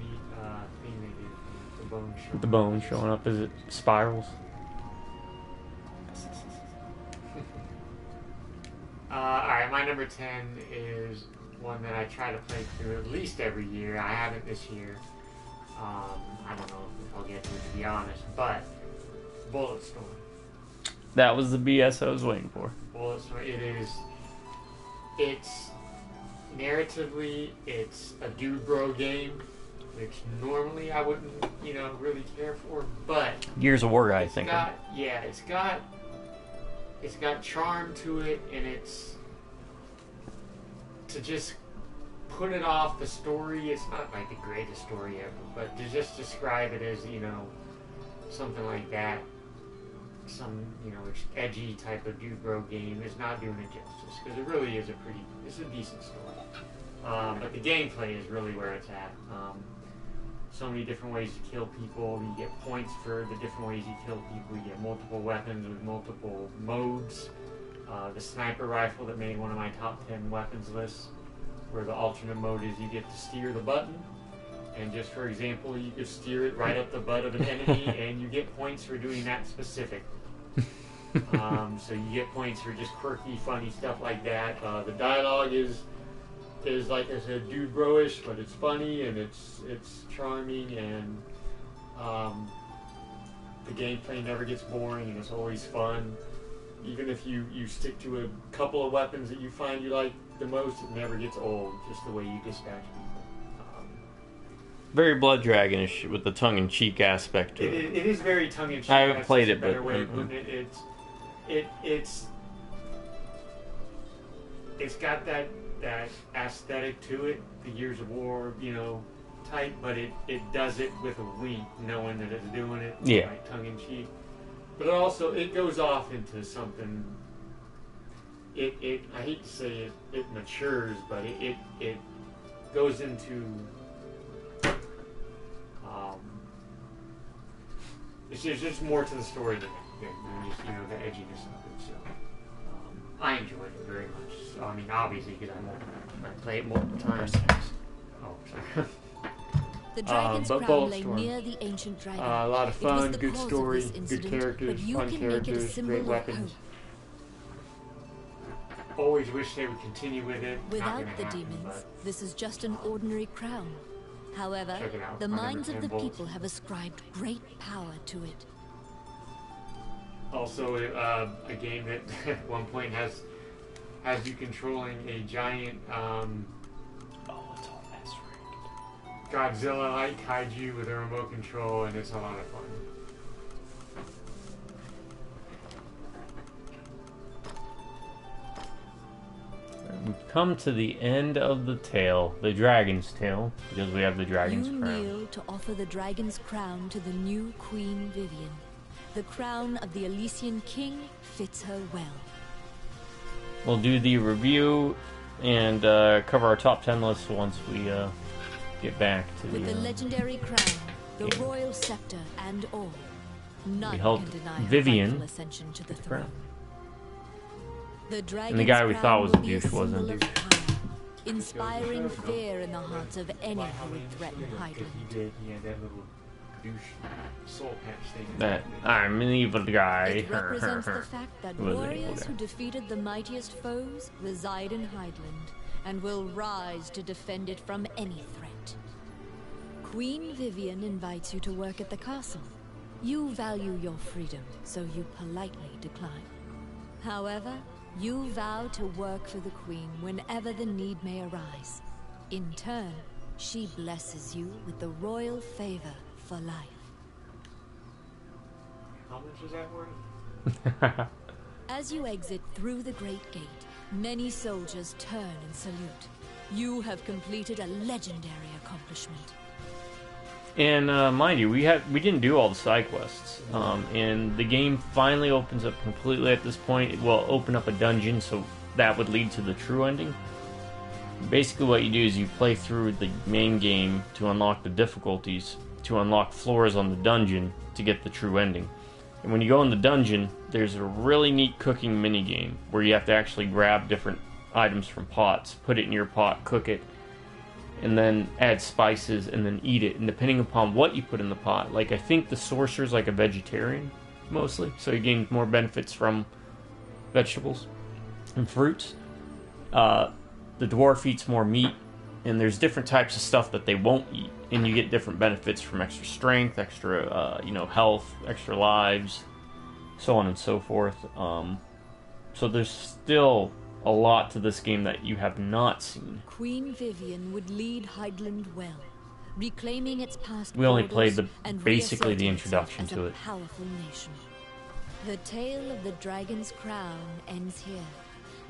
thing they did. The bone showing With the bone showing up as it spirals. Alright, my number 10 is one that I try to play through at least every year. I haven't this year. I don't know if I'll get to it, to be honest, but Bulletstorm. That was the BS I was waiting for. Bulletstorm, it's narratively, it's a dude bro game, which normally I wouldn't, really care for, but Gears of War guy, I think. It's got charm to it, and it's to just put it off the story. It's not like the greatest story ever, but to just describe it as, something like that, some, edgy type of dude bro game is not doing it justice, because it really is it's a decent story. But the gameplay is really where it's at. So many different ways to kill people. You get points for the different ways you kill people. You get multiple weapons with multiple modes. The sniper rifle that made one of my top 10 weapons lists, where the alternate mode is you get to steer the button. And just for example, you could steer it right up the butt of an enemy, and you get points for doing that specific. So you get points for just quirky, funny stuff like that. The dialogue is like I said, dude bro-ish, but it's funny and it's charming, and the gameplay never gets boring and it's always fun. Even if you stick to a couple of weapons that you find you like the most, it never gets old, just the way you dispatch people. Very Blood Dragonish with the tongue-in-cheek aspect to it. It is very tongue-in-cheek. I haven't played it, but it's got that aesthetic to it, the Years of War, type, but it does it with a wink, knowing that it's doing it, like tongue-in-cheek. But it goes off into something. I hate to say it matures, but it goes into. It's just more to the story than just the edginess of it. So I enjoyed it very much. So, I mean, obviously, because I play it multiple times. Oh, sorry. The dragon's but crown lay Bulletstorm. near the ancient dragon. A lot of It was fun, the good cause of story, this good incident, characters, but you fun can make it a characters, symbol great of weapons. hope. Always wish they would continue with it. Not Without gonna the happen, demons, but this is just an ordinary crown. However, Check it out. the My number minds of 10 the bullets. people have ascribed great power to it. Also, a game that at one point has you controlling a giant it's all that's right. Godzilla-like kaiju with a remote control, and it's a lot of fun. We've come to the end of the tale, the dragon's tale, because we have the dragon's You crown. kneel to offer the dragon's crown to the new Queen Vivian. The crown of the Elysian King fits her well. We'll do the review and cover our top 10 lists once we get back to With the the legendary crown, the game. royal scepter, and all, none held can deny Vivian her rightful ascension to the crown. throne. The dragon's guy we crown thought was will a be douche wasn't a symbol of douche. power, inspiring fear in the hearts of any who would threaten Highland. He had that little douche soul patch thing. That I'm an evil guy. It represents the fact that He was an evil warriors guy. who defeated the mightiest foes reside in Highland and will rise to defend it from any threat. Queen Vivian invites you to work at the castle. You value your freedom, so you politely decline. However, you vow to work for the Queen whenever the need may arise. In turn, she blesses you with the royal favor for life. How much is that worth? As you exit through the Great Gate, many soldiers turn and salute. You have completed a legendary accomplishment. And mind you, we didn't do all the side quests, and the game finally opens up completely at this point. It will open up a dungeon, so that would lead to the true ending. Basically, what you do is you play through the main game to unlock the difficulties, to unlock floors on the dungeon to get the true ending. And when you go in the dungeon, there's a really neat cooking minigame where you have to actually grab different items from pots, put it in your pot, cook it, and then add spices and then eat it. And depending upon what you put in the pot, like I think the sorcerer's like a vegetarian mostly, so you gain more benefits from vegetables and fruits. The dwarf eats more meat, and there's different types of stuff that they won't eat, and you get different benefits from extra strength, extra health, extra lives, so on and so forth. So there's still a lot to this game that you have not seen. Queen Vivian would lead Highland well, reclaiming its past We only borders played and basically the reasserting itself introduction as to a it. powerful nation. The tale of the dragon's crown ends here.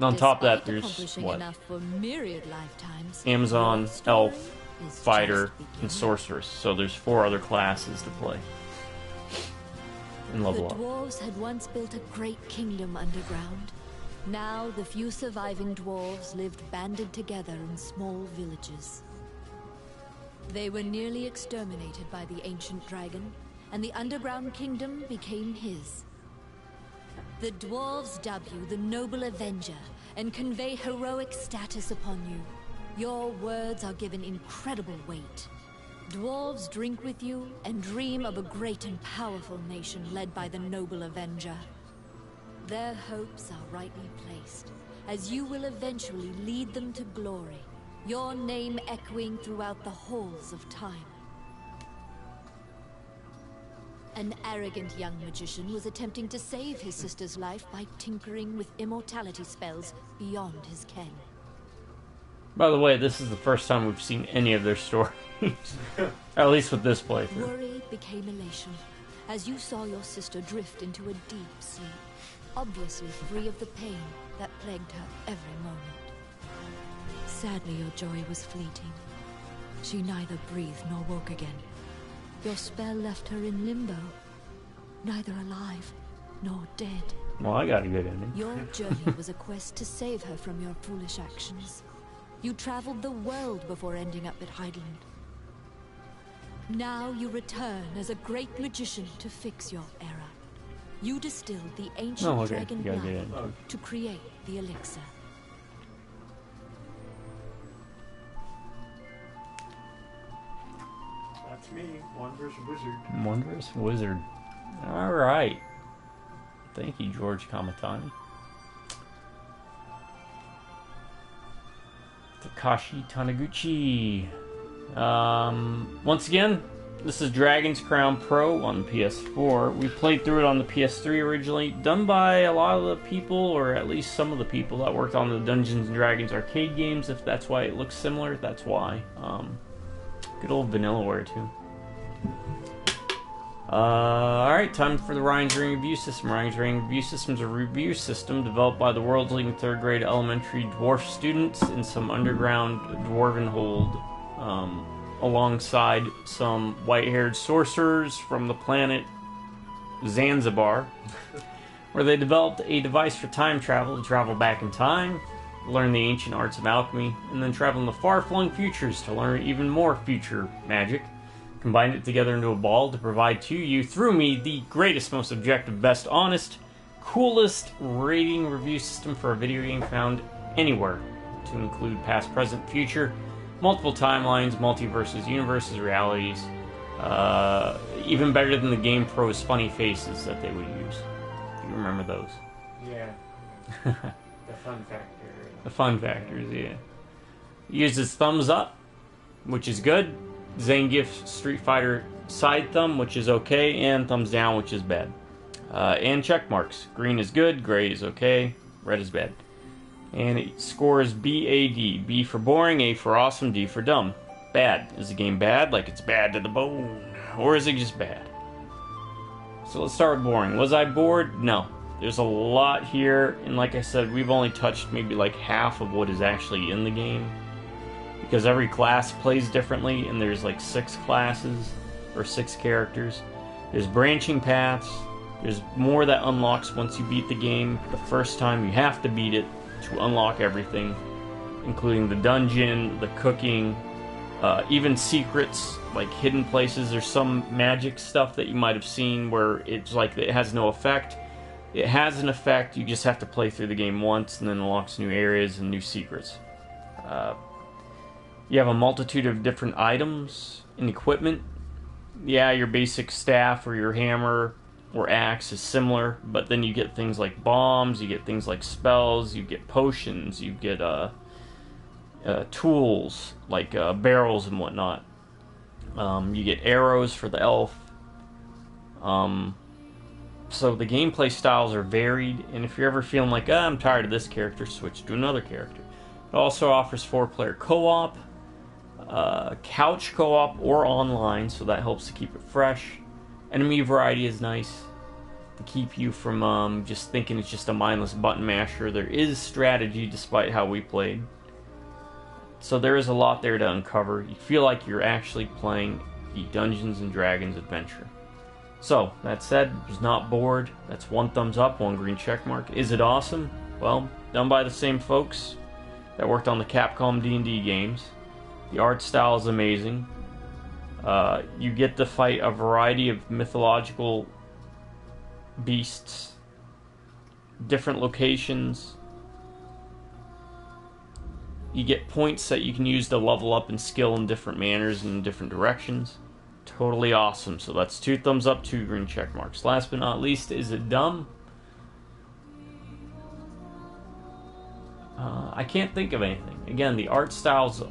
On top of that, Despite there's accomplishing what? enough for myriad lifetimes, Amazon, your story elf, is fighter, just and beginning. sorceress. So there's 4 other classes to play and The level up. dwarves had once built a great kingdom underground. Now the few surviving dwarves lived banded together in small villages. They were nearly exterminated by the ancient dragon, and the underground kingdom became his. The dwarves dub you the Noble Avenger and convey heroic status upon you. Your words are given incredible weight. Dwarves drink with you and dream of a great and powerful nation led by the Noble Avenger. Their hopes are rightly placed, as you will eventually lead them to glory, your name echoing throughout the halls of time. An arrogant young magician was attempting to save his sister's life by tinkering with immortality spells beyond his ken. By the way, this is the first time we've seen any of their stories. At least with this playthrough. Worry became elation as you saw your sister drift into a deep sleep, obviously free of the pain that plagued her every moment. Sadly, your joy was fleeting. She neither breathed nor woke again. Your spell left her in limbo, neither alive nor dead. Well, I got a good ending. Your journey was a quest to save her from your foolish actions. You traveled the world before ending up at Heideland. Now you return as a great magician to fix your error. You distilled the ancient dragon blood to create the elixir. That's me, Wondrous Wizard. Wondrous Wizard. Alright. Thank you, George Kamatani. Takashi Taniguchi. Once again, this is Dragon's Crown Pro on the PS4. We played through it on the PS3 originally, done by a lot of the people, or at least some of the people that worked on the Dungeons and Dragons arcade games. If that's why it looks similar, that's why. Good old Vanillaware too. Alright, time for the Ryan's Ring Review System. Ryan's Ring Review System is a review system developed by the world's leading 3rd grade elementary dwarf students in some underground dwarven hold, alongside some white-haired sorcerers from the planet Zanzibar, where they developed a device for time travel to travel back in time, learn the ancient arts of alchemy, and then travel in the far-flung futures to learn even more future magic. Combine it together into a ball to provide to you, through me, the greatest, most objective, best, honest, coolest rating review system for a video game found anywhere, to include past, present, future, multiple timelines, multiverses, universes, realities, even better than the Game Pro's funny faces that they would use. Do you remember those? Yeah. The fun factor. The fun factors, yeah. He uses thumbs up, which is good. Zangief Street Fighter side thumb, which is okay, and thumbs down, which is bad. And check marks. Green is good, gray is okay, red is bad. And it scores BAD. B for boring, A for awesome, D for dumb. Bad. Is the game bad? Like it's bad to the bone? Or is it just bad? So let's start with boring. Was I bored? No. There's a lot here, and like I said, we've only touched maybe like half of what is actually in the game. Because every class plays differently, and there's like 6 classes, or 6 characters. There's branching paths. There's more that unlocks once you beat the game. The first time you have to beat it to unlock everything, including the dungeon, the cooking, even secrets, like hidden places. There's some magic stuff that you might have seen where it's like it has no effect. It has an effect, you just have to play through the game once, and then unlocks new areas and new secrets. You have a multitude of different items and equipment. Yeah, your basic staff or your hammer or axe is similar, but then you get things like bombs, you get things like spells, you get potions, you get tools like barrels and whatnot. You get arrows for the elf. So the gameplay styles are varied, and if you're ever feeling like, I'm tired of this character, switch to another character. It also offers 4-player co-op, couch co-op, or online, so that helps to keep it fresh. Enemy variety is nice to keep you from just thinking it's just a mindless button masher. There is strategy despite how we played. So there is a lot there to uncover. You feel like you're actually playing the Dungeons and Dragons adventure. So, that said, was not bored. That's 1 thumbs up, 1 green check mark. Is it awesome? Well, done by the same folks that worked on the Capcom D&D games. The art style is amazing. You get to fight a variety of mythological beasts, different locations. You get points that you can use to level up and skill in different manners and in different directions. Totally awesome. So that's 2 thumbs up, 2 green check marks. Last but not least, is it dumb? I can't think of anything. Again, the art style's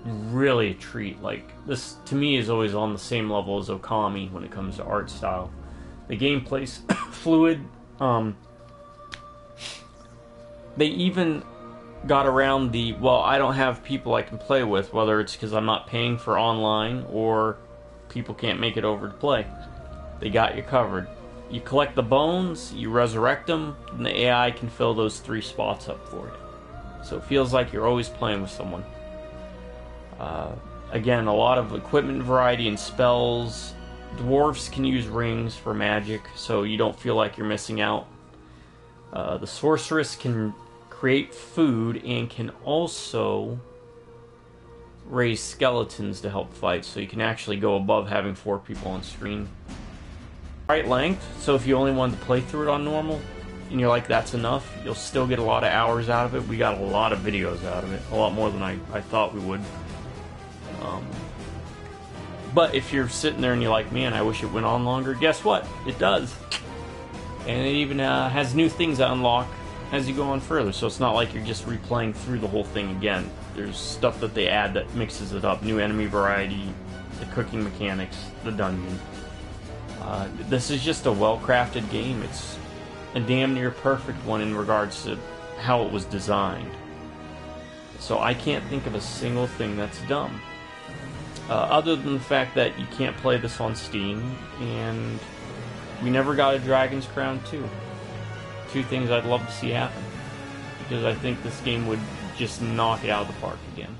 really a treat. Like, this to me is always on the same level as Okami when it comes to art style. The gameplay's fluid. They even got around the, well, I don't have people I can play with, whether it's because I'm not paying for online or people can't make it over to play. They got you covered. You collect the bones, you resurrect them, and the AI can fill those 3 spots up for you. So it feels like you're always playing with someone. Again, a lot of equipment variety and spells. Dwarves can use rings for magic, so you don't feel like you're missing out. The sorceress can create food and can also raise skeletons to help fight, so you can actually go above having 4 people on screen. Right length, so if you only wanted to play through it on normal and you're like, that's enough, you'll still get a lot of hours out of it. We got a lot of videos out of it, a lot more than I thought we would. But if you're sitting there and you're like, man, I wish it went on longer, guess what? It does. And it even has new things that unlock as you go on further, so it's not like you're just replaying through the whole thing again. There's stuff that they add that mixes it up. New enemy variety, the cooking mechanics, the dungeon. This is just a well-crafted game. It's a damn near perfect one in regards to how it was designed. So I can't think of a single thing that's dumb. Other than the fact that you can't play this on Steam, and we never got a Dragon's Crown 2. 2 things I'd love to see happen, because I think this game would just knock it out of the park again.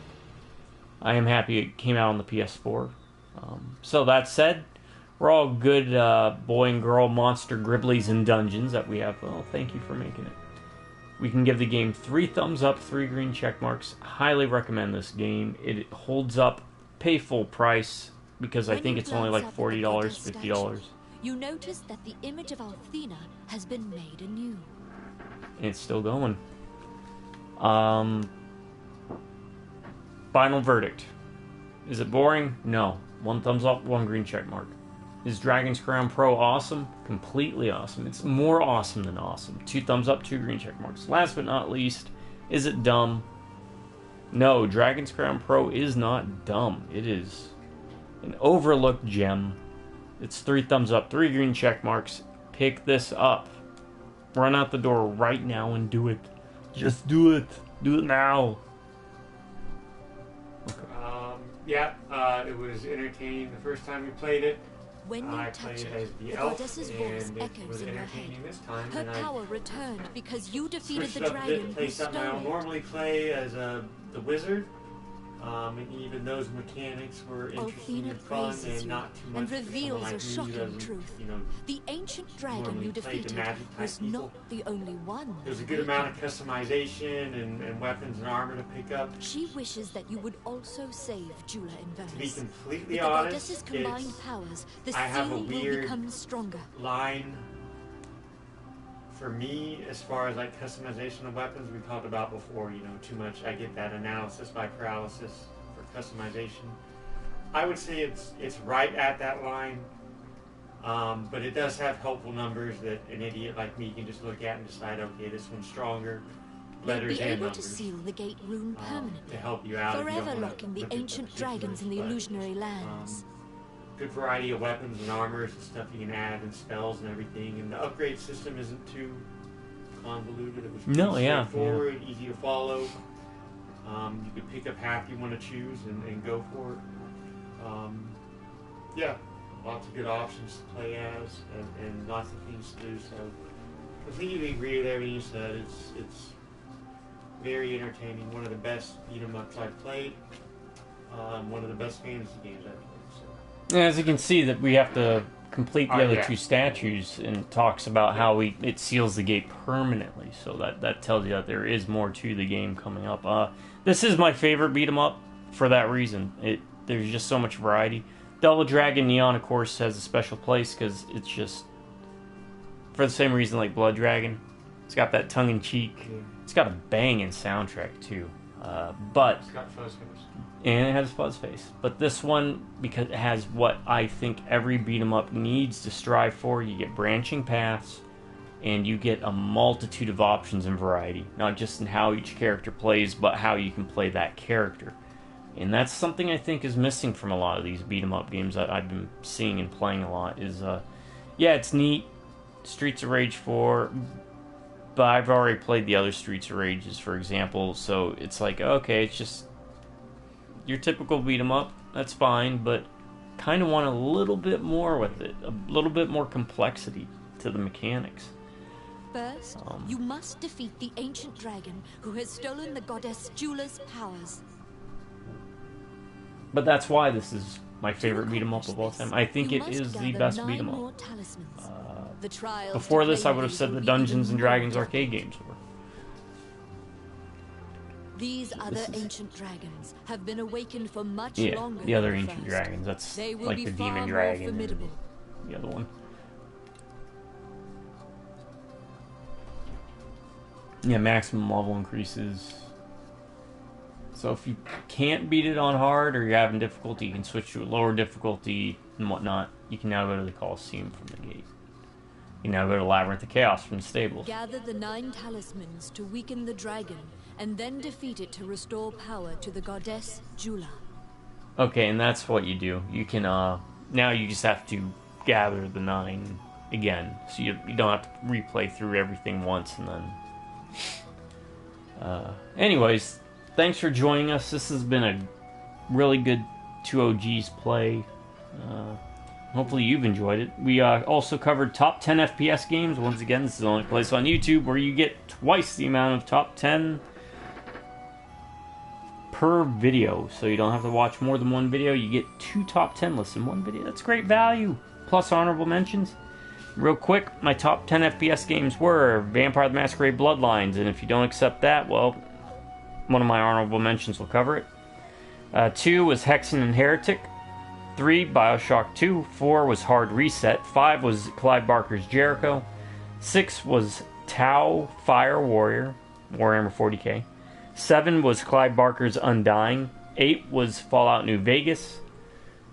I am happy it came out on the PS4. So that said, we're all good boy and girl monster gribblies and dungeons that we have. Well, thank you for making it. We can give the game 3 thumbs up, 3 green check marks. Highly recommend this game. It holds up. Pay full price, because I think it's only like $40, $50. You notice that the image of Althena has been made anew. And it's still going. Final verdict. Is it boring? No. 1 thumbs up, 1 green check mark. Is Dragon's Crown Pro awesome? Completely awesome. It's more awesome than awesome. 2 thumbs up, 2 green check marks. Last but not least, is it dumb? No, Dragon's Crown Pro is not dumb. It is an overlooked gem. It's 3 thumbs up, 3 green check marks. Pick this up. Run out the door right now and do it. Just do it. Do it now. Okay. It was entertaining the first time we played it. When you touch it, the goddess's voice echoes in your head. Her power returned because you defeated the dragon who stole I it. normally play as the wizard, and even those mechanics were interesting and fun, and not too much. And reveals a shocking truth. The ancient dragon you defeated was not the only one. There's a good amount of customization and weapons and armor to pick up. She wishes that you would also save Jula Inverse. To be completely With the honest, goddess's combined powers, the I have a seal will weird become stronger. line for me as far as like customization of weapons. We talked about before, too much. I get that analysis by paralysis for customization. I would say it's right at that line, but it does have helpful numbers that an idiot like me can just look at and decide, okay, this one's stronger. Letters Be and able numbers to seal the gate rune permanently, to help you out. forever locking the ancient dragons in the illusionary lands. Good variety of weapons and armors and stuff you can add and spells and everything, and the upgrade system isn't too convoluted. It was pretty straightforward, easy to follow. You could pick up half you want to choose and go for it. Lots of good options to play as and lots of things to do. So completely agree with everything you said. It's very entertaining. One of the best beat 'em ups I've played. One of the best fantasy games I've played. So. As you can see, that we have to complete the other 2 statues, and talks about how it seals the gate permanently. So that tells you that there is more to the game coming up. This is my favorite beat 'em up for that reason. There's just so much variety. Double Dragon Neon, of course, has a special place because it's just for the same reason like Blood Dragon. It's got that tongue-in-cheek. Yeah. It's got a banging soundtrack too. But It's got fuzz face. And it has fuzz face. But this one, because it has what I think every beat 'em up needs to strive for, you get branching paths, and you get a multitude of options and variety. Not just in how each character plays, but how you can play that character. And that's something I think is missing from a lot of these beat-em-up games that I've been seeing and playing a lot. Is, yeah, it's neat, Streets of Rage 4, but I've already played the other Streets of Rages, for example, so it's like, okay, it's just your typical beat-em-up, that's fine, but kind of want a little bit more with it, a little bit more complexity to the mechanics. First, you must defeat the ancient dragon who has stolen the goddess Jula's powers. But that's why this is my favorite beat-em-up of all time. I think it is the best beat-em-up. Before this, I would have said the Dungeons and Dragons arcade games were. These other ancient dragons have been awakened for much longer. The other ancient dragons. That's like the demon dragon and the other one. Yeah, maximum level increases. So if you can't beat it on hard or you're having difficulty, you can switch to a lower difficulty and whatnot. You can now go to the Colosseum from the gate. You now go to Labyrinth of Chaos from the stables. Gather the 9 talismans to weaken the dragon, and then defeat it to restore power to the goddess Jula. Okay, and that's what you do. You can, now you just have to gather the 9 again. So you don't have to replay through everything once and then... anyways, thanks for joining us. This has been a really good 2OGs play. Hopefully you've enjoyed it. We also covered top 10 FPS games. Once again, this is the only place on YouTube where you get twice the amount of top 10 per video. So you don't have to watch more than one video. You get 2 top 10 lists in one video. That's great value. Plus honorable mentions. Real quick, my top 10 FPS games were Vampire the Masquerade Bloodlines. And if you don't accept that, well, one of my honorable mentions will cover it. 2 was Hexen and Heretic. 3, Bioshock 2. 4 was Hard Reset. 5 was Clive Barker's Jericho. 6 was Tau Fire Warrior, Warhammer 40k. 7 was Clive Barker's Undying. 8 was Fallout New Vegas.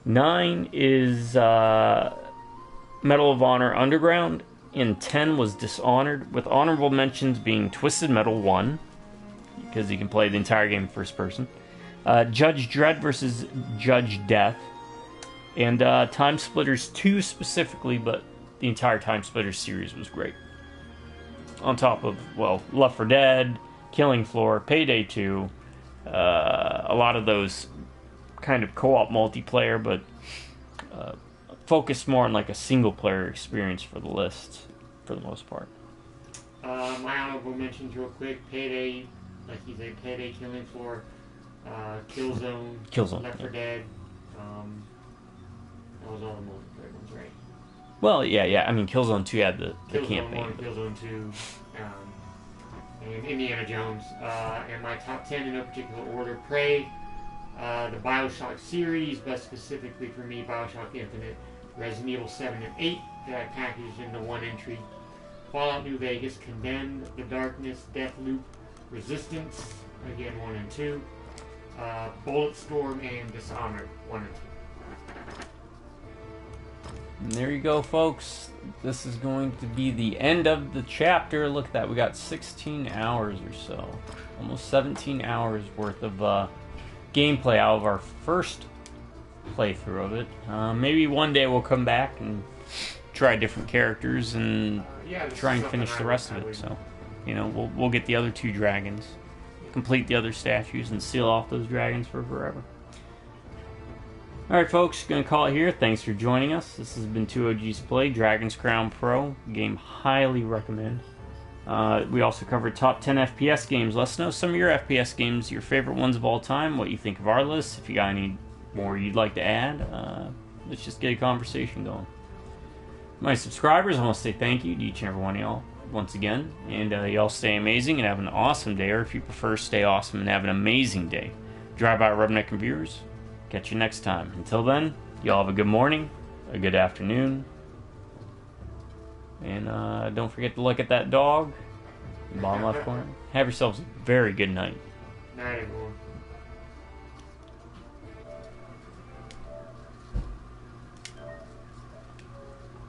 9 is Medal of Honor Underground. And 10 was Dishonored, with honorable mentions being Twisted Metal 1, because you can play the entire game first person. Judge Dredd versus Judge Death. And Time Splitters 2 specifically, but the entire Time Splitters series was great. On top of, well, Left 4 Dead, Killing Floor, Payday 2, a lot of those kind of co-op multiplayer, but focused more on like a single-player experience for the list, for the most part. My honorable mentions real quick: Payday, like you say, Payday, Killing Floor, Killzone, Left 4 Dead. That was all the multiplayer ones, right? Well, yeah. I mean, Killzone 2 had the campaign. Killzone 1, Killzone 2, and Indiana Jones. And my top 10 in no particular order: Prey, the Bioshock series, but specifically for me, Bioshock Infinite, Resident Evil 7 and 8 that I packaged into one entry, Fallout New Vegas, Condemned, The Darkness, Deathloop, Resistance, again 1 and 2, Bulletstorm, and Dishonored 1 and 2. And there you go, folks. This is going to be the end of the chapter. Look at that. We got 16 hours or so. Almost 17 hours worth of gameplay out of our first playthrough of it. Maybe one day we'll come back and try different characters and try and finish the rest of it. So, you know, we'll get the other 2 dragons, complete the other statues, and seal off those dragons for forever. Alright folks, gonna call it here. Thanks for joining us. This has been 2OG's Play, Dragon's Crown Pro. Game highly recommend. We also covered top 10 FPS games. Let us know some of your FPS games, your favorite ones of all time, what you think of our list, if you got any more you'd like to add. Let's just get a conversation going. My subscribers, I want to say thank you to each and every one of y'all once again. And y'all stay amazing and have an awesome day, or if you prefer, stay awesome and have an amazing day. Drive by Rubberneck Computers. Catch you next time. Until then, y'all have a good morning, a good afternoon, and don't forget to look at that dog in the bottom left corner. Have yourselves a very good night. Night, everyone.